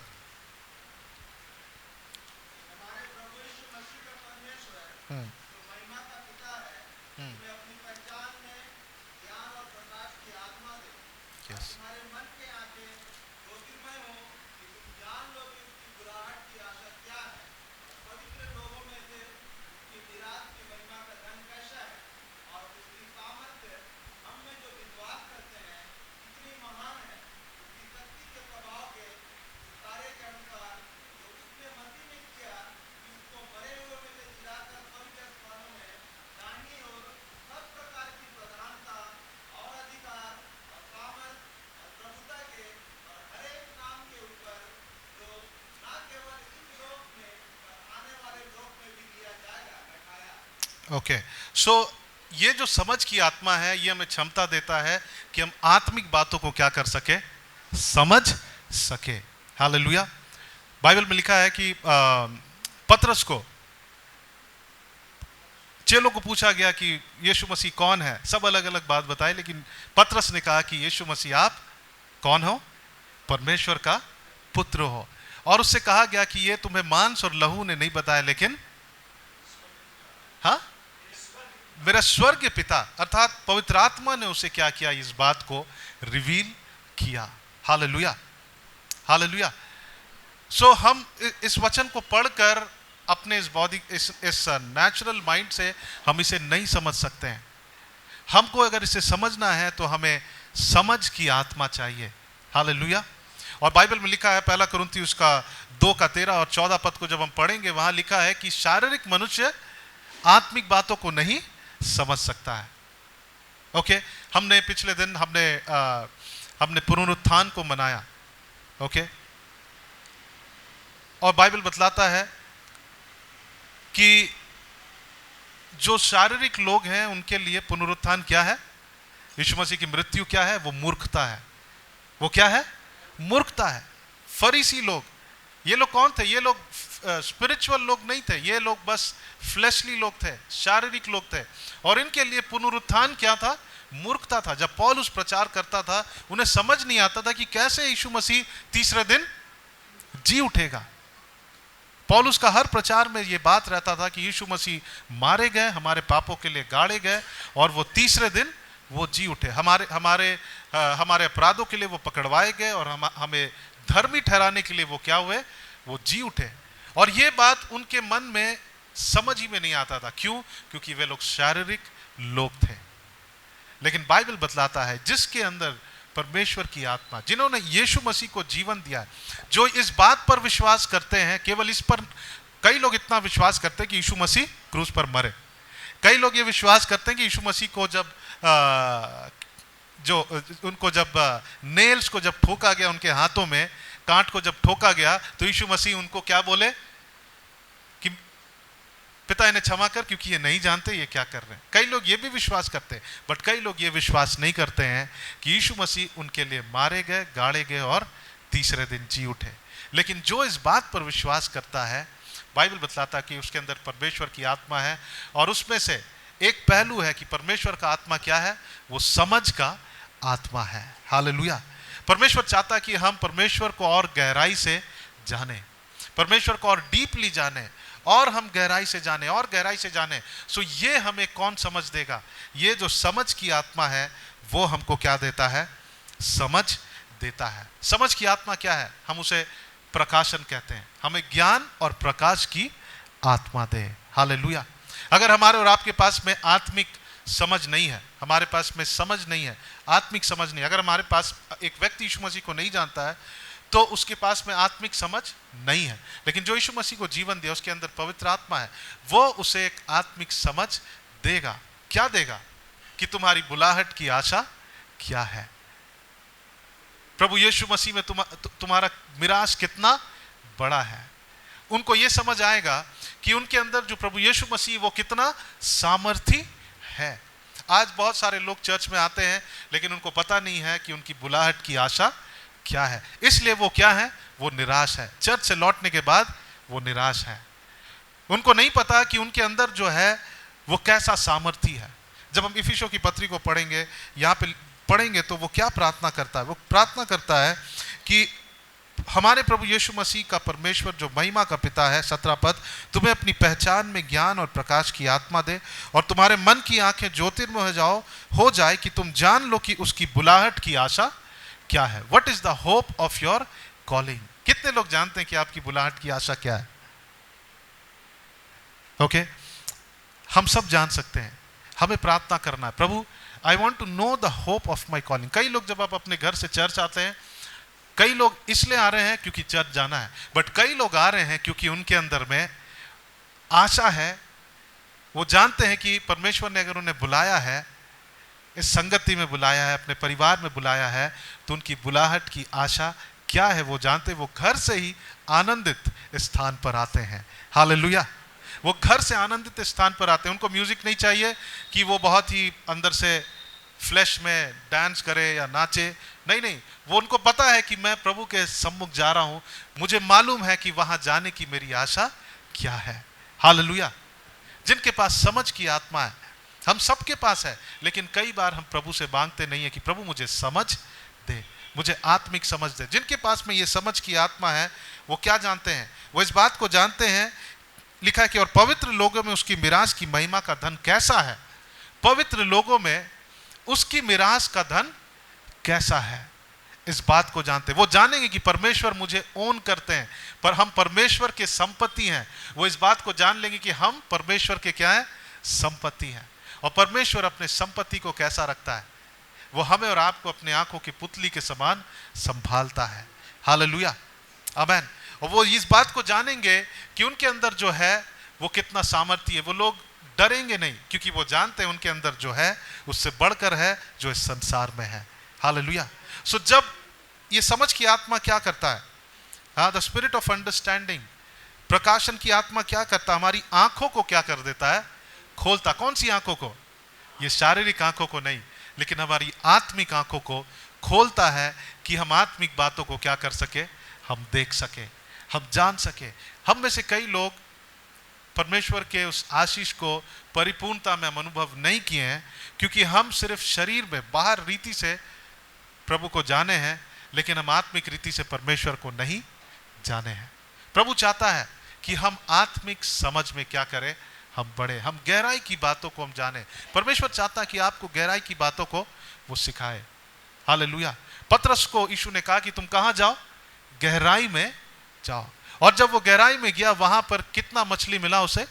ओके, सो ये जो समझ की आत्मा है ये हमें क्षमता देता है कि हम आत्मिक बातों को क्या कर सके, समझ सके। हालेलुया। बाइबल में लिखा है कि पतरस को, चेलों को पूछा गया कि यीशु मसीह कौन है, सब अलग अलग बात बताए, लेकिन पतरस ने कहा कि यीशु मसीह आप कौन हो, परमेश्वर का पुत्र हो। और उससे कहा गया कि ये तुम्हें मांस और लहू ने नहीं बताया, लेकिन हाँ, मेरा स्वर्ग पिता अर्थात पवित्र आत्मा ने उसे क्या किया, इस बात को रिवील किया। Hallelujah, hallelujah. सो हम इस वचन को पढ़कर अपने इस बॉडी, इस नेचुरल माइंड से हम इसे नहीं समझ सकते हैं। हमको अगर इसे समझना है तो हमें समझ की आत्मा चाहिए। हालेलुया। और बाइबल में लिखा है 1 कुरिन्थी उसका 2 का 13 और 14 पद को जब हम पढ़ेंगे, वहां लिखा है कि शारीरिक मनुष्य आत्मिक बातों को नहीं समझ सकता है। ओके, हमने पिछले दिन हमने पुनरुत्थान को मनाया। ओके, और बाइबल बतलाता है कि जो शारीरिक लोग हैं उनके लिए पुनरुत्थान क्या है, यीशु मसीह की मृत्यु क्या है, वो मूर्खता है। वो क्या है, मूर्खता है। फरीसी लोग, ये लोग कौन थे, ये लोग स्पिरिचुअल लोग नहीं थे, ये लोग बस फ्लैशली लोग थे, शारीरिक लोग थे, और इनके लिए पुनरुत्थान क्या था, मूर्खता था। जब पौलुस प्रचार करता था उन्हें समझ नहीं आता था कि कैसे यीशु मसीह तीसरे दिन जी उठेगा। पौलुस का हर प्रचार में ये बात रहता था कि यीशु मसीह मारे गए, हमारे पापों के लिए गाड़े गए, और वो तीसरे दिन वो जी उठे, हमारे अपराधों के लिए वो पकड़वाए गए, और हमें धर्मी ठहराने के लिए वो क्या हुए, वो जी उठे। और ये बात उनके मन में समझ ही में नहीं आता था। क्यों? क्योंकि वे लोग शारीरिक लोग थे। लेकिन बाइबल बतलाता है जिसके अंदर परमेश्वर की आत्मा, जिन्होंने यीशु मसीह को जीवन दिया है, जो इस बात पर विश्वास करते हैं, केवल इस पर, कई लोग इतना विश्वास करते हैं कि यीशु मसीह क्रूस पर मरे। कई लोग ये विश्वास करते हैं कि यीशु मसीह को जब नेल्स को जब ठोका गया, उनके हाथों में कांट को जब ठोका गया, तो यीशु मसीह उनको क्या बोले कि पिता इन्हें क्षमा कर, क्योंकि ये नहीं जानते ये क्या कर रहे हैं। कई लोग ये भी विश्वास करते हैं, बट कई लोग ये विश्वास नहीं करते हैं कि यीशु मसीह उनके लिए मारे गए, गाड़े गए और तीसरे दिन जी उठे। लेकिन जो इस बात पर विश्वास करता है, बाइबल बतलाता है कि उसके अंदर परमेश्वर की आत्मा है, और उसमें से एक पहलू है कि परमेश्वर का आत्मा क्या है, वो समझ का आत्मा है। हालेलुया। परमेश्वर चाहता है कि हम परमेश्वर को और गहराई से जाने। परमेश्वर को और डीपली जाने, और हम गहराई से जाने और गहराई से जाने, सो ये हमें कौन समझ देगा? ये जो समझ की आत्मा है वो हमको क्या देता है? समझ देता है। समझ की आत्मा क्या है? हम उसे प्रकाशन कहते हैं। हमें ज्ञान और प्रकाश की आत्मा दे। हालेलुया। अगर हमारे और आपके पास में आत्मिक समझ नहीं है, हमारे पास में समझ नहीं है, आत्मिक समझ नहीं, अगर हमारे पास एक व्यक्ति यीशु मसीह को नहीं जानता है तो उसके पास में आत्मिक समझ नहीं है। लेकिन जो यीशु मसीह को जीवन दिया, उसके अंदर पवित्र आत्मा है, वो उसे एक आत्मिक समझ देगा। क्या देगा? कि तुम्हारी बुलाहट की आशा क्या है, प्रभु यीशु मसीह में तुम्हारा मिरास कितना बड़ा है। उनको यह समझ आएगा कि उनके अंदर जो प्रभु यीशु मसीह वो कितना सामर्थी है। आज बहुत सारे लोग चर्च में आते हैं लेकिन उनको पता नहीं है कि उनकी बुलाहट की आशा क्या है, इसलिए वो क्या है? वो निराश है। चर्च से लौटने के बाद वो निराश है। उनको नहीं पता कि उनके अंदर जो है वो कैसा सामर्थी है। जब हम इफिसियों की पत्री को पढ़ेंगे, यहाँ पे पढ़ेंगे, तो वो क्या प्रार्थना करता है? वो प्रार्थना करता है कि हमारे प्रभु यीशु मसीह का परमेश्वर जो महिमा का पिता है, 17 पद, तुम्हें अपनी पहचान में ज्ञान और प्रकाश की आत्मा दे और तुम्हारे मन की आंखें ज्योतिर्मय हो जाए कि तुम जान लो कि उसकी बुलाहट की आशा क्या है। What is the hope of your calling? कितने लोग जानते हैं कि आपकी बुलाहट की आशा क्या है? ओके, हम सब जान सकते हैं। हमें प्रार्थना करना है, प्रभु I want to know the hope of my calling. कई लोग जब आप अपने घर से चर्च आते हैं, कई लोग इसलिए आ रहे हैं क्योंकि चर्च जाना है, बट कई लोग आ रहे हैं क्योंकि उनके अंदर में आशा है। वो जानते हैं कि परमेश्वर ने अगर उन्हें बुलाया है, इस संगति में बुलाया है, अपने परिवार में बुलाया है, तो उनकी बुलाहट की आशा क्या है वो जानते हैं। वो घर से ही आनंदित स्थान पर आते हैं। हालेलुया। वो घर से आनंदित स्थान पर आते हैं। उनको म्यूजिक नहीं चाहिए कि वो बहुत ही अंदर से फ्लैश में डांस करे या नाचे, नहीं नहीं, वो उनको पता है कि मैं प्रभु के सम्मुख जा रहा हूं, मुझे मालूम है कि वहां जाने की मेरी आशा क्या है। हालेलुया। जिनके पास समझ की आत्मा है, हम सबके पास है, लेकिन कई बार हम प्रभु से मांगते नहीं है कि प्रभु मुझे समझ दे, मुझे आत्मिक समझ दे। जिनके पास में ये समझ की आत्मा है, वो क्या जानते हैं? वो इस बात को जानते हैं, लिखा है कि और पवित्र लोगों में उसकी मिरास की महिमा का धन कैसा है। पवित्र लोगों में उसकी मिरास का धन कैसा है, इस बात को जानते हैं। वो जानेंगे कि परमेश्वर मुझे ओन करते हैं, पर हम परमेश्वर के संपत्ति हैं। वो इस बात को जान लेंगे कि हम परमेश्वर के क्या है? संपत्ति हैं। और परमेश्वर अपने संपत्ति को कैसा रखता है? वो हमें और आपको अपने आंखों की पुतली के समान संभालता है। हालेलुया, आमीन। और वो इस बात को जानेंगे कि उनके अंदर जो है वो कितना सामर्थ्य है। वो लोग डरेंगे नहीं, क्योंकि वो जानते हैं उनके अंदर जो है उससे बढ़कर है जो इस संसार में है। हालेलुया। सो जब ये समझ की आत्मा क्या करता है? हाँ, द स्पिरिट ऑफ अंडरस्टैंडिंग, प्रकाशन की आत्मा क्या करता है? हमारी आंखों को क्या कर देता है? खोलता। कौन सी आंखों को? ये शारीरिक आंखों को नहीं, लेकिन हमारी आत्मिक आंखों को खोलता है कि हम आत्मिक बातों को क्या कर सके? हम देख सके, हम जान सके। हम में से कई लोग परमेश्वर के उस आशीष को परिपूर्णता में हम अनुभव नहीं किए हैं, क्योंकि हम सिर्फ शरीर में बाहर रीति से प्रभु को जाने हैं, लेकिन हम आत्मिक रीति से परमेश्वर को नहीं जाने हैं। प्रभु चाहता है कि हम आत्मिक समझ में क्या करें? हम बढ़े, हम गहराई की बातों को हम जाने। परमेश्वर चाहता है कि आपको गहराई की बातों को वो सिखाए। हालेलुया। पतरस को यीशु ने कहा कि तुम कहां जाओ? गहराई में जाओ। और जब वो गहराई में गया, वहां पर कितना मछली मिला उसे?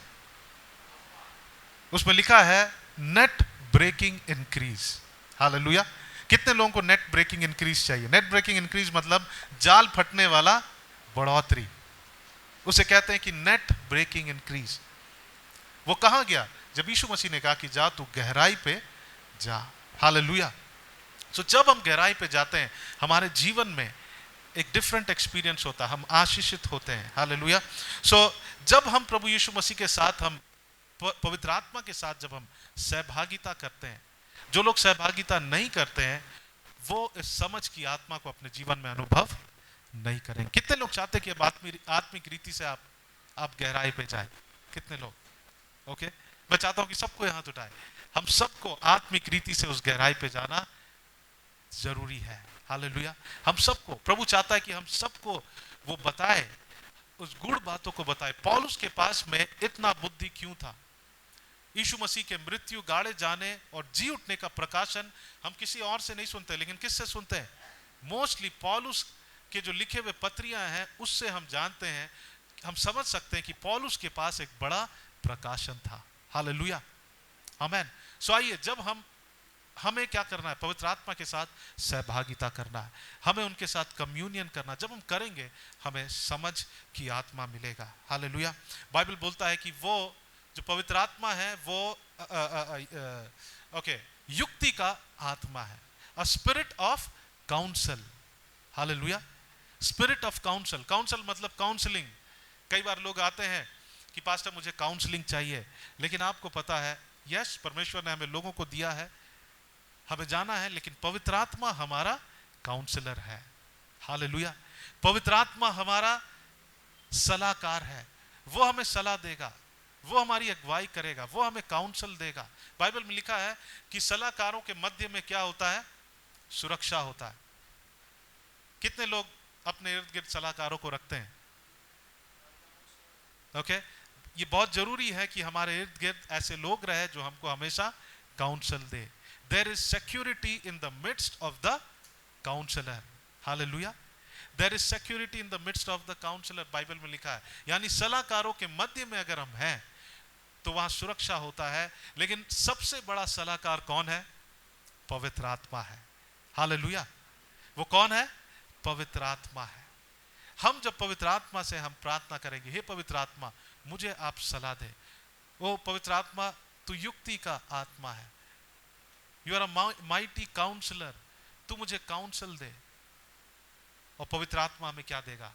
उसमें लिखा है नेट ब्रेकिंग इंक्रीज। हालेलुया। कितने लोगों को नेट ब्रेकिंग इंक्रीज चाहिए? नेट ब्रेकिंग इंक्रीज मतलब जाल फटने वाला बढ़ोतरी, उसे कहते हैं कि नेट ब्रेकिंग इंक्रीज। वो कहां गया? जब यीशु मसीह ने कहा कि जा तू गहराई पे जा। हालेलुया। सो जब हम गहराई पे जाते हैं, हमारे जीवन में एक डिफरेंट एक्सपीरियंस होता है, हम आशीषित होते हैं। हालेलुया। सो जब हम प्रभु यीशु मसीह के साथ, हम पवित्र आत्मा के साथ जब हम सहभागिता करते हैं, जो लोग सहभागिता नहीं करते हैं वो इस समझ की आत्मा को अपने जीवन में अनुभव नहीं करेंगे। कितने लोग चाहते हैं कि अब आत्मिक रीति से आप गहराई पे जाए? कितने लोग? ओके, मैं चाहता हूं कि सबको यहां उठाए। हम सबको आत्मिक रीति से उस गहराई पे जाना जरूरी है। हालेलुया। हम सबको प्रभु चाहता है कि हम सबको वो बताए उस गुड़ बातों को बताए। पौलुस के पास में इतना बुद्धि क्यों था? यीशु मसीह के मृत्यु, गाड़े जाने और जी उठने का प्रकाशन हम किसी और से नहीं सुनते, लेकिन किससे सुनते हैं? मोस्टली पौलुस के जो लिखे हुए पत्रियां हैं उससे हम जानते हैं, हम समझ सकते हैं कि पौलुस के पास एक बड़ा प्रकाशन था। हालेलुया, आमेन। सो आइए, जब हमें क्या करना है? पवित्र आत्मा के साथ सहभागिता करना है, हमें उनके साथ कम्युनियन करना। जब हम करेंगे हमें समझ की आत्मा मिलेगा। हालेलुया। बाइबल बोलता है कि वो जो पवित्र आत्मा है वो युक्ति का आत्मा है, a spirit of counsel. Hallelujah, spirit of counsel. Counsel मतलब काउंसलिंग। कई बार लोग आते हैं कि पास्टर मुझे काउंसलिंग चाहिए, लेकिन आपको पता है, यस, परमेश्वर ने हमें लोगों को दिया है, हमें जाना है, लेकिन पवित्र आत्मा हमारा काउंसलर है। हालेलुया, पवित्र आत्मा हमारा सलाहकार है, वो हमें सलाह देगा, वो हमारी अगुवाई करेगा, वो हमें काउंसल देगा। बाइबल में लिखा है कि सलाहकारों के मध्य में क्या होता है? सुरक्षा होता है। कितने लोग अपने इर्द गिर्द सलाहकारों को रखते हैं? ओके, ये बहुत जरूरी है कि हमारे इर्द गिर्द ऐसे लोग रहे जो हमको हमेशा काउंसल दे। There is security in the midst of the counsellor. Hallelujah, there is security in the midst of the counsellor. Bible में लिखा है, यानी सलाहकारों के मध्य में अगर हम हैं तो वहां सुरक्षा होता है। लेकिन सबसे बड़ा सलाहकार कौन है? पवित्र आत्मा है। हालेलुया, वो कौन है? पवित्र आत्मा है। हम जब पवित्र आत्मा से हम प्रार्थना करेंगे, हे पवित्र आत्मा मुझे आप सलाह दे, वो पवित्र आत्मा तू युक्ति का आत्मा है, you are a mighty counsellor, तू मुझे काउंसल दे। और पवित्र आत्मा हमें क्या देगा?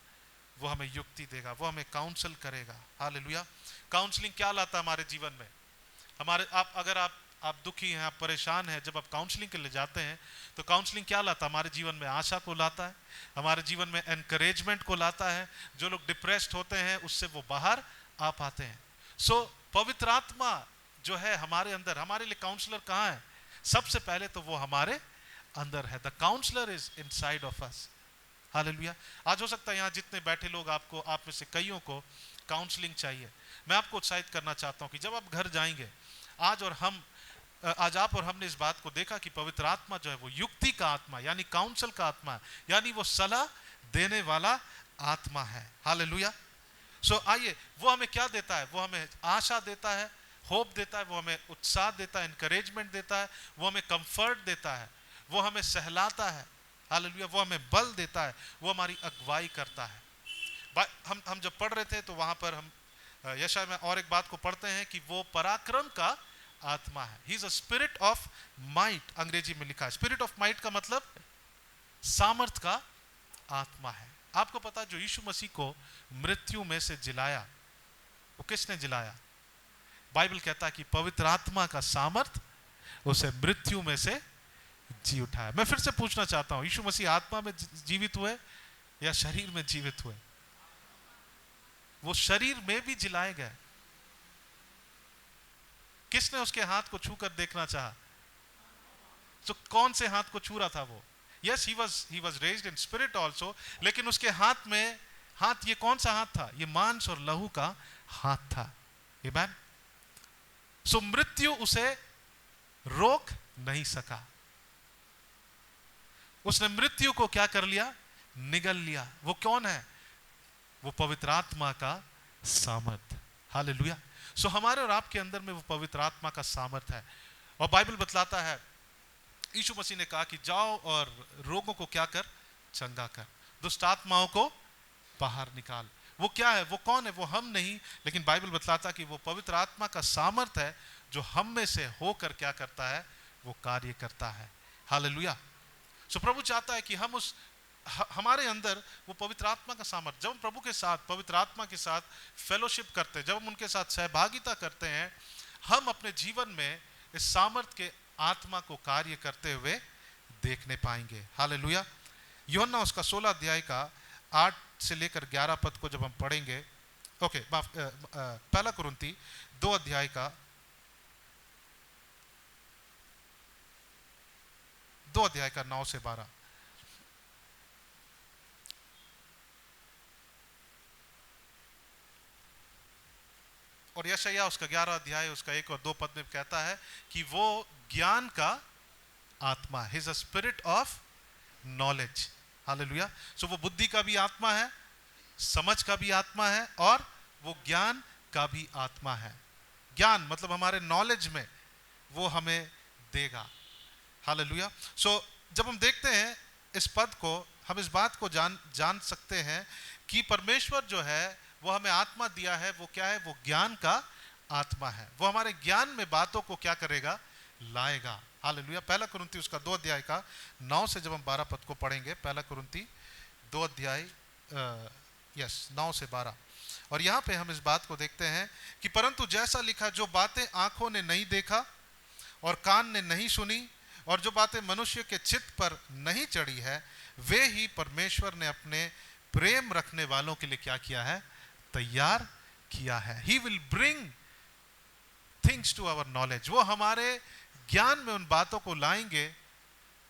वो हमें युक्ति देगा, वो हमें काउंसल करेगा। हालेलुया। काउंसलिंग क्या लाता है हमारे जीवन में? अगर आप दुखी हैं, आप परेशान हैं, जब आप काउंसलिंग के लिए जाते हैं तो काउंसलिंग क्या लाता है हमारे जीवन में? आशा को लाता है, हमारे जीवन में एनकरेजमेंट को लाता है। जो लोग डिप्रेस्ड होते हैं उससे वो बाहर आ पाते हैं। सो पवित्र आत्मा जो है हमारे अंदर, हमारे लिए काउंसलर कहाँ है? सबसे पहले तो वो हमारे अंदर है। The counsellor is inside of us. Hallelujah. आज हो सकता है यहाँ जितने बैठे लोग, आप में से कईयों को काउंसलिंग चाहिए। मैं आपको उत्साहित करना चाहता हूँ कि जब आप घर जाएंगे, आज आप और हमने इस बात को देखा कि पवित्र आत्मा जो है वो युक्ति का आत्मा यानी काउंसल का आत्मा है, यानी वो सलाह देने वाला आत्मा है। हालेलुया। सो आइए, वो हमें क्या देता है? वो हमें आशा देता है, होप देता है, वो हमें उत्साह देता है, इंकरेजमेंट देता है, वो हमें कंफर्ट देता है, वो हमें सहलाता है। हालेलुया, वो हमें बल देता है, वो हमारी अगुवाई करता है। हम जब पढ़ रहे थे तो वहां पर हम यशाया में और एक बात को पढ़ते हैं कि वो पराक्रम का आत्मा है। ही is a spirit of might, अंग्रेजी में लिखा है। स्पिरिट ऑफ माइट का मतलब सामर्थ का आत्मा है। आपको पता, जो यीशु मसीह को मृत्यु में से जिलाया, वो किसने जिलाया? बाइबल कहता है कि पवित्र आत्मा का सामर्थ उसे मृत्यु में से जी उठाया। मैं फिर से पूछना चाहता हूं, यीशु मसीह आत्मा में जीवित हुए या शरीर में जीवित हुए? वो शरीर में भी जिलाए गए। किसने उसके हाथ को छूकर देखना चाहा? तो कौन से हाथ को छू रहा था वो? Yes, he was raised in spirit also, लेकिन उसके हाथ में, ये कौन सा हाथ था? ये मांस और लहू का हाथ था। आमीन। सो मृत्यु उसे रोक नहीं सका। उसने मृत्यु को क्या कर लिया? निगल लिया। वो कौन है? वो पवित्र आत्मा का सामर्थ। हालेलुया। सो हमारे और आपके अंदर में वो पवित्र आत्मा का सामर्थ है। और बाइबल बतलाता है, यीशु मसीह ने कहा कि जाओ और रोगों को क्या कर? चंगा कर, दुष्ट आत्माओं को बाहर निकाल। वो क्या है? वो कौन है? वो हम नहीं, लेकिन बाइबल बतलाता कि वो पवित्र आत्मा का सामर्थ है जो हम में से होकर क्या करता है? वो कार्य करता है। हालेलुया। सो प्रभु चाहता है कि हम हमारे अंदर वो पवित्र आत्मा का सामर्थ, जब हम प्रभु के साथ, पवित्र आत्मा के साथ फेलोशिप करते हैं, जब हम उनके साथ सहभागिता करते हैं, हम अपने जीवन में इस सामर्थ के आत्मा को कार्य करते हुए देखने पाएंगे। हालेलुया। यूहन्ना उसका 16 अध्याय का 8 से लेकर 11 पद को जब हम पढ़ेंगे, पहला कुरिन्थी 2 अध्याय का 9 से 12। और यशायाह उसका 11 अध्याय उसका 1 और 2 पद में कहता है कि वो ज्ञान का आत्मा, he's a spirit of knowledge. Hallelujah. So वो बुद्धि का भी आत्मा है, समझ का भी आत्मा है और वो ज्ञान का भी आत्मा है। ज्ञान मतलब हमारे नॉलेज में वो हमें देगा। हालेलुया। सो जब हम देखते हैं इस पद को, हम इस बात को जान सकते हैं कि परमेश्वर जो है वो हमें आत्मा दिया है। वो क्या है? वो ज्ञान का आत्मा है। वो हमारे ज्ञान में बातों को क्या करेगा? लाएगा। हालेलुया। पहला कुरिन्थी उसका 2 अध्याय का 9 से जब हम 12 पद को पढ़ेंगे, पहला कुरिन्थी 2 अध्याय 9 से 12, और यहाँ पे हम इस बात को देखते हैं कि परंतु जैसा लिखा, जो बातें आंखों ने नहीं देखा और कान ने नहीं सुनी और जो बातें मनुष्य के चित्त पर नहीं चढ़ी है, वे ही परमेश्वर ने अपने प्रेम रखने वालों के लिए क्या किया है? तैयार किया है। He will bring things to our knowledge। वो हमारे ज्ञान में उन बातों को लाएंगे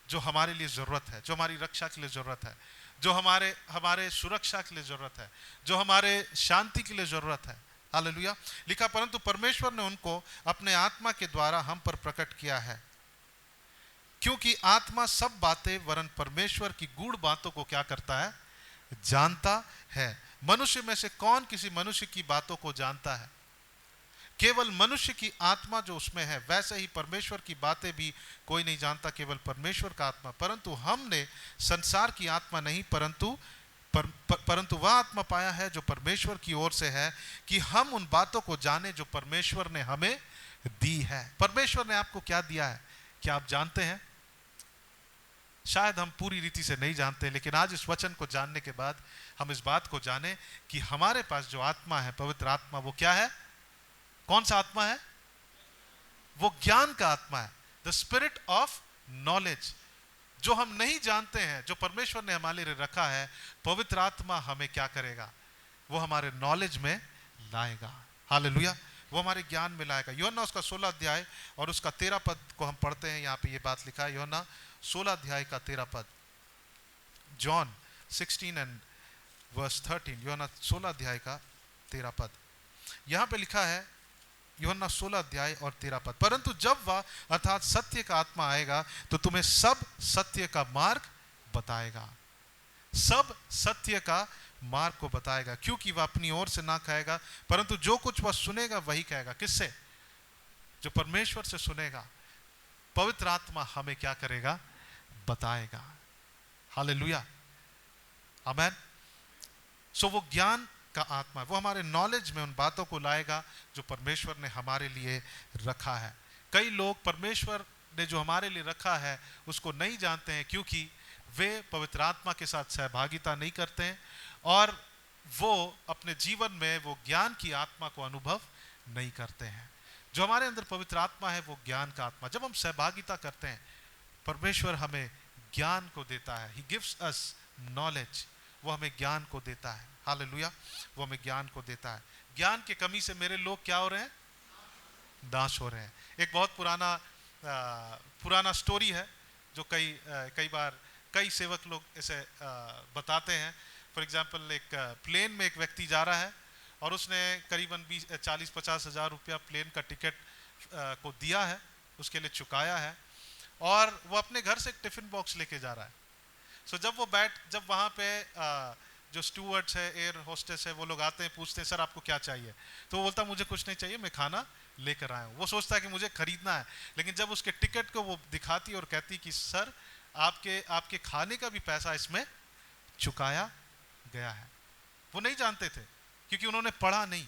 जो हमारे लिए जरूरत है, जो हमारी रक्षा के लिए जरूरत है, जो हमारे सुरक्षा के लिए जरूरत है, जो हमारे शांति के लिए जरूरत है। हालेलुया। लिखा, परंतु परमेश्वर ने उनको अपने आत्मा के द्वारा हम पर प्रकट किया है, क्योंकि आत्मा सब बातें वरन परमेश्वर की गूढ़ बातों को क्या करता है? जानता है। मनुष्य में से कौन किसी मनुष्य की बातों को जानता है? केवल मनुष्य की आत्मा जो उसमें है, वैसे ही परमेश्वर की बातें भी कोई नहीं जानता, केवल परमेश्वर का आत्मा। परंतु हमने संसार की आत्मा नहीं, परंतु वह आत्मा पाया है जो परमेश्वर की ओर से है, कि हम उन बातों को जाने जो परमेश्वर ने हमें दी है। परमेश्वर ने आपको क्या दिया है? क्या आप जानते हैं? शायद हम पूरी रीति से नहीं जानते, लेकिन आज इस वचन को जानने के बाद हम इस बात को जाने कि हमारे पास जो आत्मा है, पवित्र आत्मा, वो क्या है? कौन सा आत्मा है? वो ज्ञान का आत्मा है, द स्पिरिट ऑफ नॉलेज। जो हम नहीं जानते हैं, जो परमेश्वर ने हमारे लिए रखा है, पवित्र आत्मा हमें क्या करेगा? वो हमारे नॉलेज में लाएगा। हालेलुया। वो हमारे ज्ञान में लाएगा। यूहन्ना उसका 16 अध्याय और उसका 13 पद को हम पढ़ते हैं। यहाँ पे ये बात लिखा है, यूहन्ना 16 अध्याय का 13 पद, जॉन 16 एंड वर्स 13, यूहन्ना 16 अध्याय का 13 पद। यहाँ पे लिखा है, यूहन्ना 16 अध्याय और 13 पद, परंतु जब वह अर्थात सत्य का आत्मा आएगा तो तुम्हें सब सत्य का मार्ग बताएगा। सब सत्य का मार्ग को बताएगा, क्योंकि वह अपनी ओर से ना कहेगा, परंतु जो कुछ वह सुनेगा वही कहेगा। किससे? जो परमेश्वर से सुनेगा, पवित्र आत्मा हमें क्या करेगा? बताएगा। हालेलुया, आमेन। सो वो ज्ञान का आत्मा, वो हमारे नॉलेज में उन बातों को लाएगा जो परमेश्वर ने हमारे लिए रखा है। कई लोग परमेश्वर ने जो हमारे लिए रखा है उसको नहीं जानते हैं, क्योंकि वे पवित्र आत्मा के साथ सहभागिता नहीं करते हैं और वो अपने जीवन में वो ज्ञान की आत्मा को अनुभव नहीं करते हैं। जो हमारे अंदर पवित्र आत्मा है वो ज्ञान का आत्मा। जब हम सहभागिता करते हैं, परमेश्वर हमें ज्ञान को देता है। He gives us knowledge। वो हमें ज्ञान को देता है। हालेलुया। वो हमें ज्ञान को देता है। ज्ञान की कमी से मेरे लोग क्या हो रहे हैं? नाश हो रहे हैं। एक बहुत पुराना स्टोरी है जो कई बार कई सेवक लोग इसे बताते हैं। फॉर एग्जाम्पल, एक प्लेन में एक व्यक्ति जा रहा है और उसने करीबन 40-50 हज़ार रुपया प्लेन का टिकट को दिया है, उसके लिए चुकाया है, और वो अपने घर से एक टिफिन बॉक्स लेके जा रहा है। सो जब वहाँ पे जो स्टूवर्ड्स है, एयर होस्टेस है, वो लोग आते हैं, पूछते हैं सर आपको क्या चाहिए, तो वो बोलता मुझे कुछ नहीं चाहिए, मैं खाना लेकर आया हूँ। वो सोचता है कि मुझे खरीदना है, लेकिन जब उसके टिकट को वो दिखाती और कहती कि सर आपके खाने का भी पैसा इसमें चुकाया गया है। वो नहीं जानते थे क्योंकि उन्होंने पढ़ा नहीं।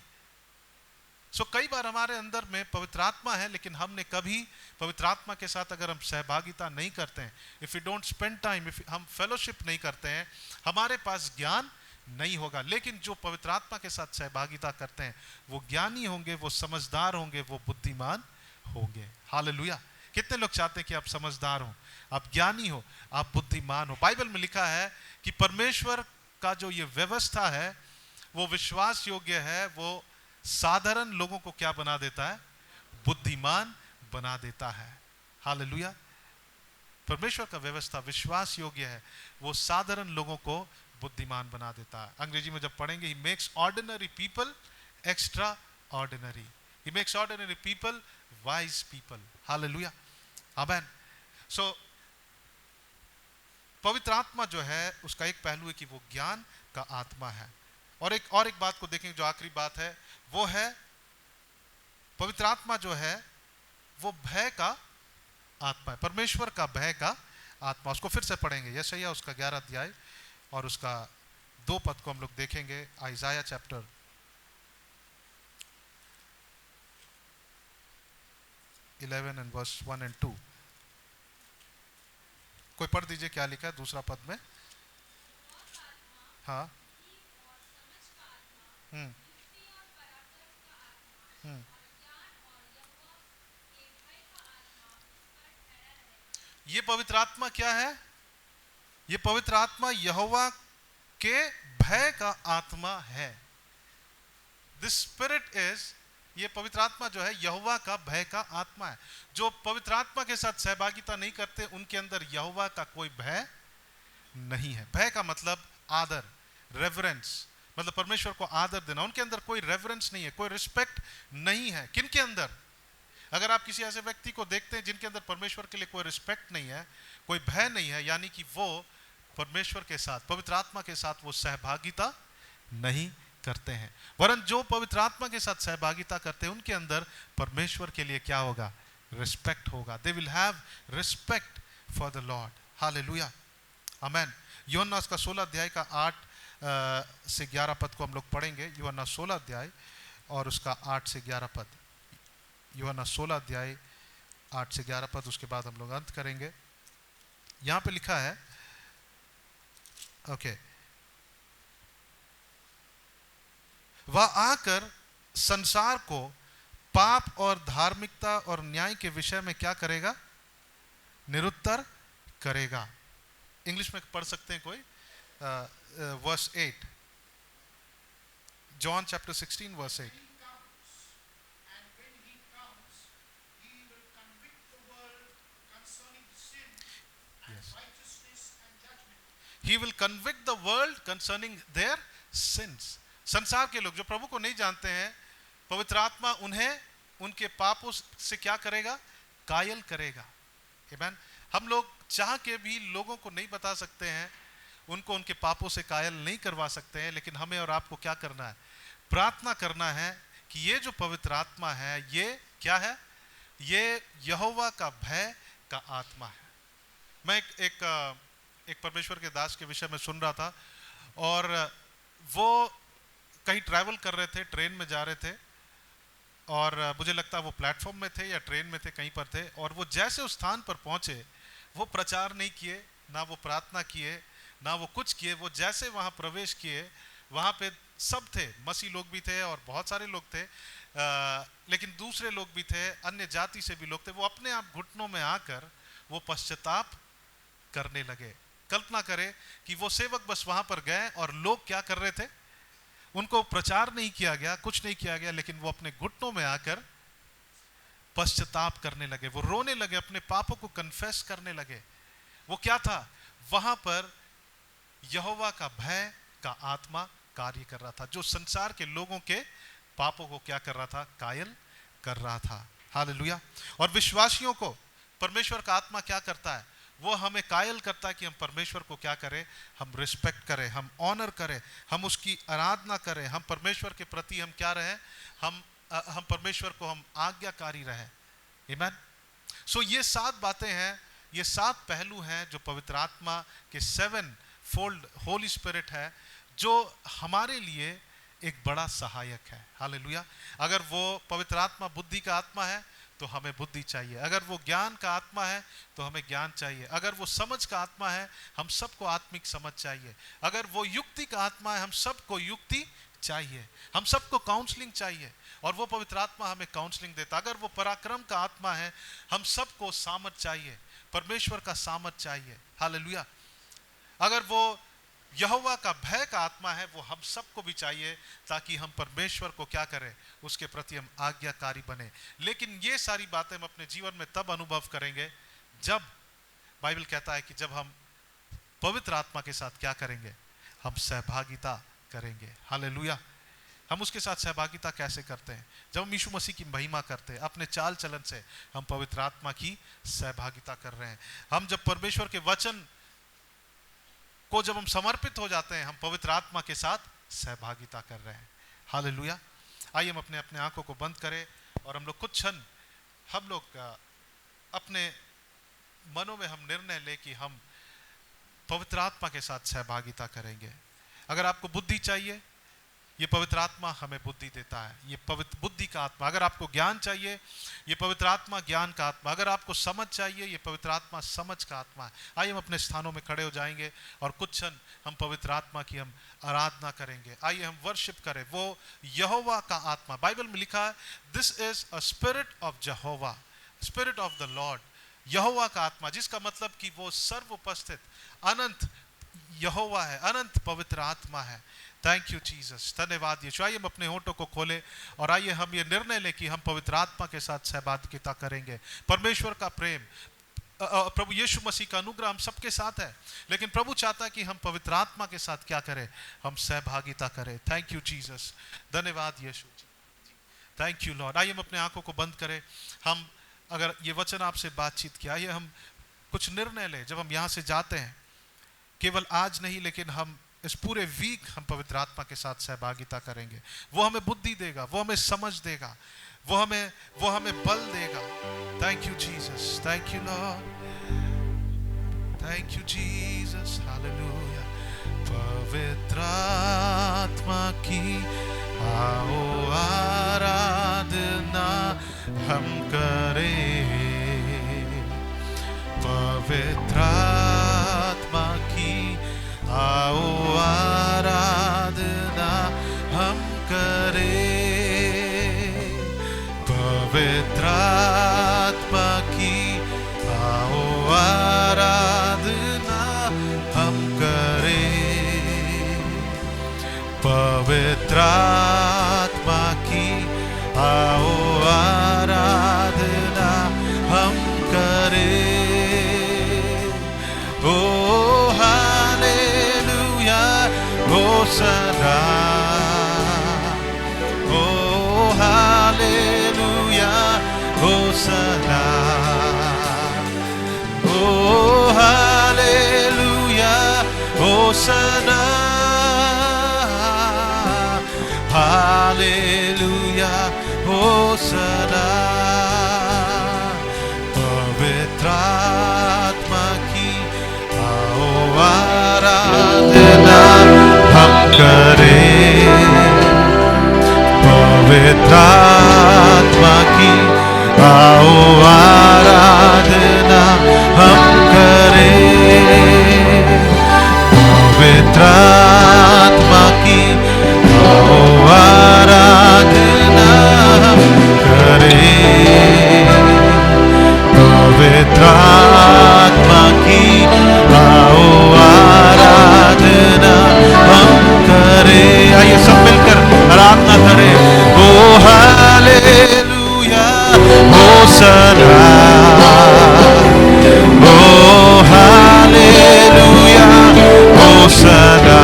सो कई बार हमारे अंदर में पवित्र आत्मा है, लेकिन हमने कभी पवित्र आत्मा के साथ अगर हम सहभागिता नहीं करते हैं, if you don't spend time, if हम फेलोशिप नहीं करते हैं, हमारे पास ज्ञान नहीं होगा। लेकिन जो पवित्र आत्मा के साथ सहभागिता करते हैं वो ज्ञानी होंगे, वो समझदार होंगे, वो बुद्धिमान होंगे। हालेलुया। कितने लोग चाहते हैं कि आप समझदार हो, आप ज्ञानी हो, आप बुद्धिमान हो? बाइबल में लिखा है कि परमेश्वर का जो ये व्यवस्था है वो विश्वास योग्य है। वो साधारण लोगों को क्या बना देता है? बुद्धिमान बना देता है। हालेलुया। परमेश्वर का व्यवस्था विश्वास योग्य है, वो साधारण लोगों को बुद्धिमान बना देता है। अंग्रेजी में जब पढ़ेंगे, he makes ordinary people extra ordinary. He makes ordinary people wise people. Hallelujah. Amen. So पवित्र आत्मा जो है उसका एक पहलू है कि वो ज्ञान का आत्मा है। और एक बात को देखेंगे जो आखिरी बात है, वो है पवित्र आत्मा जो है वो भय का आत्मा है, परमेश्वर का भय का आत्मा। उसको फिर से पढ़ेंगे, यशायाह उसका 11 अध्याय और उसका 2 पद को हम लोग देखेंगे। आइजाया चैप्टर 11 and verse 1 and 2। कोई पढ़ दीजिए क्या लिखा है दूसरा पद में। हाँ। ये पवित्र आत्मा क्या है? ये पवित्र आत्मा यहोवा के भय का आत्मा है। दिस स्पिरिट इज, ये पवित्र आत्मा जो है यहोवा का भय का आत्मा है। जो पवित्र आत्मा के साथ सहभागिता नहीं करते उनके अंदर यहोवा का कोई भय नहीं है। भय का मतलब आदर, रेवरेंस, मतलब परमेश्वर को आदर देना। उनके अंदर कोई रेवरेंस नहीं है, कोई रिस्पेक्ट नहीं है। किनके अंदर? अगर आप किसी ऐसे व्यक्ति को देखते हैं जिनके अंदर परमेश्वर के लिए कोई रिस्पेक्ट नहीं है, कोई भय नहीं है, यानी कि वो परमेश्वर के साथ, पवित्र आत्मा के साथ वो सहभागिता नहीं करते हैं। वरन जो पवित्र आत्मा के साथ सहभागिता करते हैं उनके अंदर परमेश्वर के लिए क्या होगा? रिस्पेक्ट होगा। They will have respect for the lord. Hallelujah, amen. यूहन्ना उसका 16 अध्याय का 8 से 11 पद को हम लोग पढ़ेंगे। यूहन्ना 16 अध्याय और उसका 8 से 11 पद। यूहन्ना 16 अध्याय 8 से 11 पद, उसके बाद हम लोग अंत करेंगे। यहां पे लिखा है, ओके, वह आकर संसार को पाप और धार्मिकता और न्याय के विषय में क्या करेगा? निरुत्तर करेगा। इंग्लिश में पढ़ सकते हैं कोई? Verse 8, John chapter 16 verse 8। He will convict the world concerning their sins. संसार के लोग जो प्रभु को नहीं जानते हैं, पवित्र आत्मा उन्हें उनके पापों से क्या करेगा? कायल करेगा। आमीन। हम लोग चाह के भी लोगों को नहीं बता सकते हैं, उनको उनके पापों से कायल नहीं करवा सकते हैं, लेकिन हमें और आपको क्या करना है? प्रार्थना करना है कि ये जो पवित्र आत्मा है ये क्या है? ये यहोवा का भय का आत्मा है। मैं एक परमेश्वर के दास के विषय में सुन रहा था, और वो कहीं ट्रैवल कर रहे थे, ट्रेन में जा रहे थे, और मुझे लगता है वो प्लेटफॉर्म में थे या ट्रेन में थे, कहीं पर थे। और वो जैसे उस स्थान पर पहुंचे, वो प्रचार नहीं किए, ना वो प्रार्थना किए, ना वो कुछ किए। वो जैसे वहां प्रवेश किए, वहां पे सब थे, मसीह लोग भी थे और बहुत सारे लोग थे, लेकिन दूसरे लोग भी थे, अन्य जाति से भी लोग थे। वो अपने आप घुटनों में आकर वो पश्चाताप करने लगे। कल्पना करें कि वो सेवक बस वहां पर गए और लोग क्या कर रहे थे? उनको प्रचार नहीं किया गया, कुछ नहीं किया गया, लेकिन वो अपने घुटनों में आकर पश्चाताप करने लगे। वो रोने लगे, अपने पापों को कन्फेस करने लगे। वो क्या था? वहां पर यहोवा का भय का आत्मा कार्य कर रहा था, जो संसार के लोगों के पापों को क्या कर रहा था? कायल कर रहा था। हालेलुया। और विश्वासियों को परमेश्वर का आत्मा क्या करता है? वो हमें कायल करता है कि हम परमेश्वर को क्या करें? हम रिस्पेक्ट करें, हम ऑनर करें, हम उसकी आराधना करें, हम परमेश्वर के प्रति हम क्या रहें? हम परमेश्वर को हम आज्ञाकारी रहें। आमीन। सो ये 7 बातें हैं, ये 7 पहलू हैं जो पवित्र आत्मा के 7 फोल्ड होली स्पिरिट है, जो हमारे लिए एक बड़ा सहायक है। हालेलुया। अगर वो पवित्र आत्मा बुद्धि का आत्मा है तो हमें बुद्धि चाहिए। अगर वो ज्ञान का आत्मा है तो हमें ज्ञान चाहिए। अगर वो समझ का आत्मा है, हम सबको आत्मिक समझ चाहिए। अगर वो युक्ति का आत्मा है, हम सबको युक्ति चाहिए। हम सबको काउंसलिंग चाहिए, और वो पवित्र आत्मा हमें काउंसलिंग देता। अगर वो पराक्रम का आत्मा है, हम सबको सामर्थ चाहिए, परमेश्वर का सामर्थ चाहिए। हालेलुया। अगर वो यहोवा का भय का आत्मा है, वो हम सबको भी चाहिए, ताकि हम परमेश्वर को क्या करें? उसके प्रति हम आज्ञाकारी बने। लेकिन ये सारी बातें हम अपने जीवन में तब अनुभव करेंगे जब बाइबल कहता है कि जब हम पवित्र आत्मा के साथ क्या करेंगे? हम सहभागिता करेंगे। हालेलुया। हम उसके साथ सहभागिता कैसे करते हैं? जब हम यीशु मसीह की महिमा करते हैं, अपने चाल चलन से हम पवित्र आत्मा की सहभागिता कर रहे हैं। हम जब परमेश्वर के वचन को जब हम समर्पित हो जाते हैं, हम पवित्र आत्मा के साथ सहभागिता कर रहे हैं। हालेलुया। आइए हम अपने अपने आंखों को बंद करें और हम लोग कुछ क्षण हम लोग अपने मनों में हम निर्णय ले कि हम पवित्र आत्मा के साथ सहभागिता करेंगे। अगर आपको बुद्धि चाहिए, ये पवित्र आत्मा हमें बुद्धि देता है, ये पवित्र बुद्धि का आत्मा। अगर आपको ज्ञान चाहिए, ये पवित्र आत्मा ज्ञान का आत्मा। अगर आपको समझ चाहिए, ये पवित्र आत्मा समझ का आत्मा है। आइए हम अपने स्थानों में खड़े हो जाएंगे और कुछ क्षण हम पवित्र आत्मा की हम आराधना करेंगे। आइए हम वर्शिप करें। वो यहोवा का आत्मा, बाइबल में लिखा है, this is a spirit of यहोवा, स्पिरिट ऑफ द लॉर्ड। यहोवा का आत्मा, जिसका मतलब कि वो सर्व उपस्थित अनंत यहोवा है, अनंत पवित्र आत्मा है। थैंक यू जीसस, धन्यवाद यीशु। आइए हम अपने होठों को खोले और आइए हम ये निर्णय लें कि हम पवित्र आत्मा के साथ सहभागिता करेंगे। परमेश्वर का प्रेम, प्रभु यीशु मसीह का अनुग्रह हम सबके साथ है, लेकिन प्रभु चाहता है कि हम पवित्र आत्मा के साथ क्या करें? हम सहभागिता करें। थैंक यू जीसस, धन्यवाद यीशु, थैंक यू लॉर्ड। आइए हम अपने आंखों को बंद करें। हम अगर ये वचन आपसे बातचीत किया, आइए हम कुछ निर्णय लें। जब हम यहाँ से जाते हैं, केवल आज नहीं लेकिन हम इस पूरे वीक हम पवित्र आत्मा के साथ सहभागिता करेंगे। वो हमें बुद्धि देगा, वो हमें समझ देगा, वो हमें बल देगा। Thank you Jesus, thank you Lord, thank you Jesus, hallelujah. पवित्र आत्मा की आओ आराधना हम करें। पवित्र आत्मा की आओ आराधना हम करें। पवित्र आत्मा की आओ आराधना हम करें। पवित्र आत्मा की आओ आराधना हम करें। ओ हालेलुया, होसना, ओ हालेलुया, होसना, ओ हालेलुया, होसना, हालेलुया, होसना। पवित्र आत्मा की आओ आराधना हम करें। पवित्र आत्मा की आओ आराधना हम करें। पवित्र आत्मा की आओ आराधना हम करें। पवित्र आत्मा की आओ आराधना हम करें। आइए सब मिलकर आराधना करें। ओ हालेलुया, होसना, ओ हालेलुया, होसना,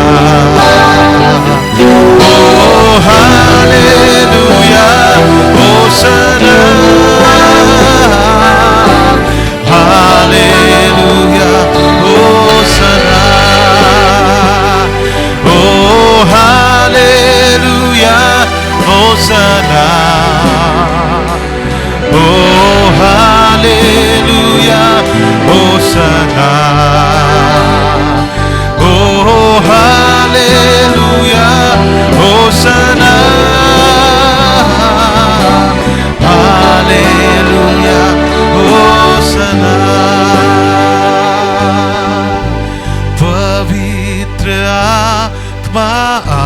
ओ हालेलुया, होसना, हालेलुया, होसना, ओ हालेलुया, होसना, ओ हालेलुया, होसना, ओ हालेलुया, होसना, हालेलुया, होसना। पवित्र आत्मा आ,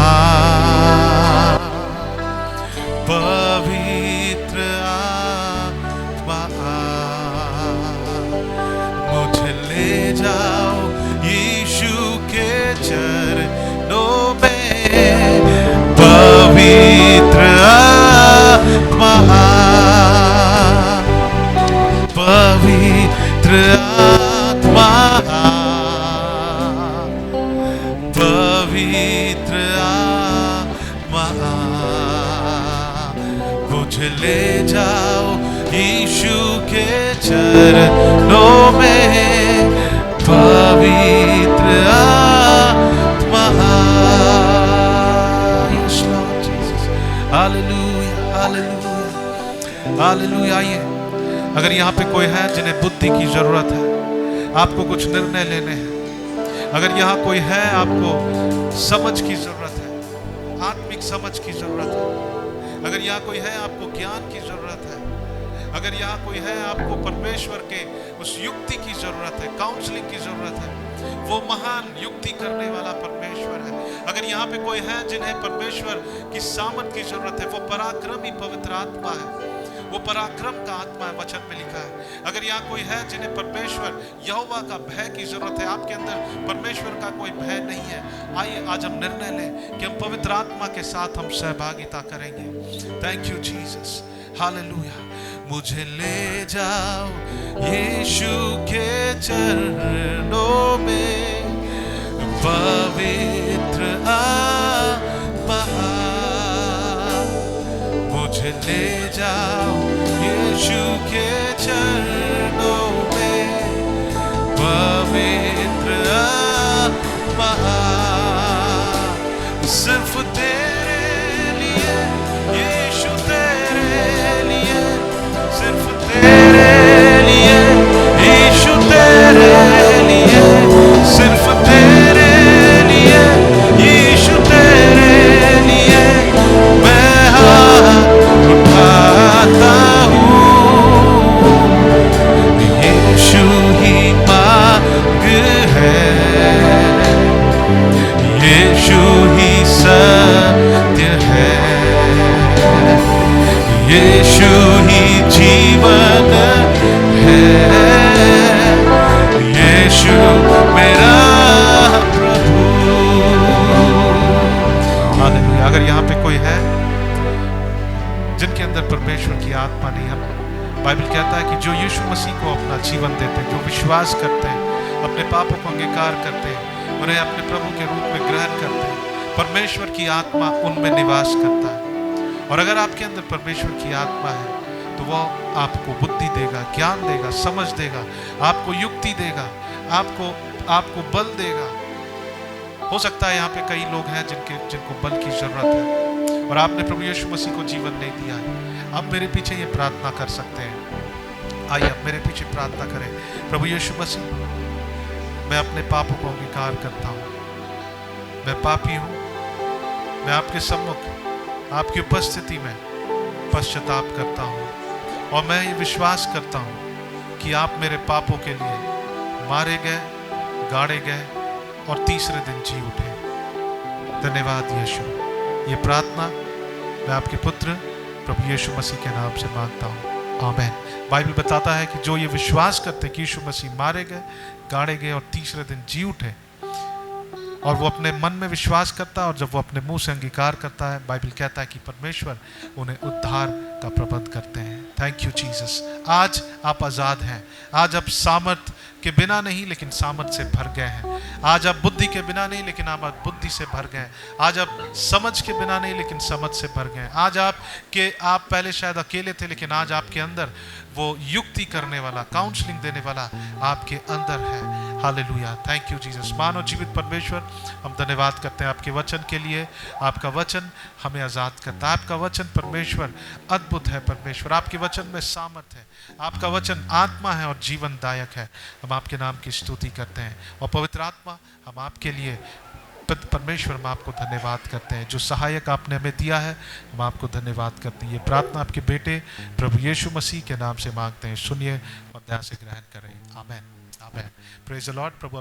पवित्र आत्मा आ, मुझे ले जाओ यीशु के चरणों में। पवित्र आत्मा आ, पवित्र आत्मा आ, पवित्र आत्मा आ, मुझे ले जाओ यीशु के चरणों में, पवित्र आत्मा। Yes Lord Jesus, hallelujah hallelujah hallelujah. आइए, अगर यहाँ पे कोई है जिन्हें बुद्धि की जरूरत है, आपको कुछ निर्णय लेने हैं, अगर यहाँ कोई है आपको समझ की जरूरत है, आत्मिक समझ की जरूरत है, अगर यहाँ कोई है आपको ज्ञान की जरूरत है, अगर यहाँ कोई है आपको परमेश्वर के उस युक्ति की जरूरत है, काउंसलिंग की जरूरत है, वो महान युक्ति करने वाला परमेश्वर है। अगर यहाँ पे कोई है जिन्हें परमेश्वर की सामर्थ की जरूरत है, वो पराक्रमी पवित्र आत्मा है, वो पराक्रम का आत्मा है, वचन में लिखा है। अगर यहाँ कोई है जिन्हें परमेश्वर यहोवा का भय की जरूरत है, आपके अंदर परमेश्वर का कोई भय नहीं है, आइए आज हम निर्णय लें कि हम पवित्र आत्मा के साथ हम सहभागिता करेंगे। Thank you Jesus, hallelujah. मुझे ले जाओ यीशु के चरणों में, पवित्र आत्मा। मुझे ले जाओ यीशु के चरणों में, पवित्र आत्मा। सिर्फ तेरे लिए यीशु, तेरे लिए, सिर्फ तेरे लिए यीशु, तेरे लिए, सिर्फ तेरे लिए यीशु, तेरे लिए मैं हाथ उठाता हूँ। यीशु ही मार्ग है, यीशु ही सत्य है, यीशु ही जीवन है, यीशु मेरा प्रभु। हालेलुया। अगर यहाँ पे कोई है जिनके अंदर परमेश्वर की आत्मा नहीं, हम बाइबल कहता है कि जो यीशु मसीह को अपना जीवन देते हैं, जो विश्वास करते हैं, अपने पापों को अंगीकार करते हैं, उन्हें अपने प्रभु के रूप में ग्रहण करते हैं, परमेश्वर की आत्मा उनमें निवास करता है। और अगर आपके अंदर परमेश्वर की आत्मा है तो वो आपको बुद्धि देगा, ज्ञान देगा, समझ देगा, आपको युक्ति देगा, आपको बल देगा। हो सकता है यहाँ पे कई लोग हैं जिनको बल की जरूरत है और आपने प्रभु यीशु मसीह को जीवन नहीं दिया है। आप मेरे पीछे ये प्रार्थना कर सकते हैं। आइए आप मेरे पीछे प्रार्थना करें। प्रभु यीशु मसीह, मैं अपने पापों को अंगीकार करता हूँ, मैं पापी हूँ, मैं आपके सम्मुख आपकी उपस्थिति में पश्चाताप करता हूँ और मैं ये विश्वास करता हूँ कि आप मेरे पापों के लिए मारे गए, गाड़े गए और तीसरे दिन जी उठे। धन्यवाद यीशु। ये प्रार्थना मैं आपके पुत्र प्रभु यीशु मसीह के नाम से मांगता हूँ, आमीन। बाइबल बताता है कि जो ये विश्वास करते कि यीशु मसीह मारे गए, गाड़े गए और तीसरे दिन जी उठे, और वो अपने मन में विश्वास करता है और जब वो अपने मुंह से अंगीकार करता है, बाइबल कहता है कि परमेश्वर उन्हें उद्धार का प्रबंध करते हैं। Thank you Jesus. आज आप आज़ाद हैं। आज आप सामर्थ के बिना नहीं लेकिन सामर्थ से भर गए हैं। आज आप बुद्धि के बिना नहीं लेकिन आप बुद्धि से भर गए। आज आप समझ के बिना नहीं लेकिन समझ से भर गए। आज आप पहले शायद अकेले थे लेकिन आज आपके अंदर वो युक्ति करने वाला, काउंसलिंग देने वाला आपके अंदर है। हालेलुया। Thank you Jesus. मानो जीवित परमेश्वर, हम धन्यवाद करते हैं आपके वचन के लिए। आपका वचन हमें आज़ाद करता है। आपका वचन परमेश्वर अद्भुत है। परमेश्वर, आपके वचन में सामर्थ है। आपका वचन आत्मा है और जीवनदायक है। हम आपके नाम की स्तुति करते हैं। और पवित्र आत्मा, हम आपके लिए परमेश्वर, हम आपको धन्यवाद करते हैं। जो सहायक आपने हमें दिया है, हम आपको धन्यवाद करते हैं। ये प्रार्थना आपके बेटे प्रभु यीशु मसीह के नाम से मांगते हैं। सुनिए और दया से ग्रहण करें। आमीन। आमीन। Praise the Lord. प्रभु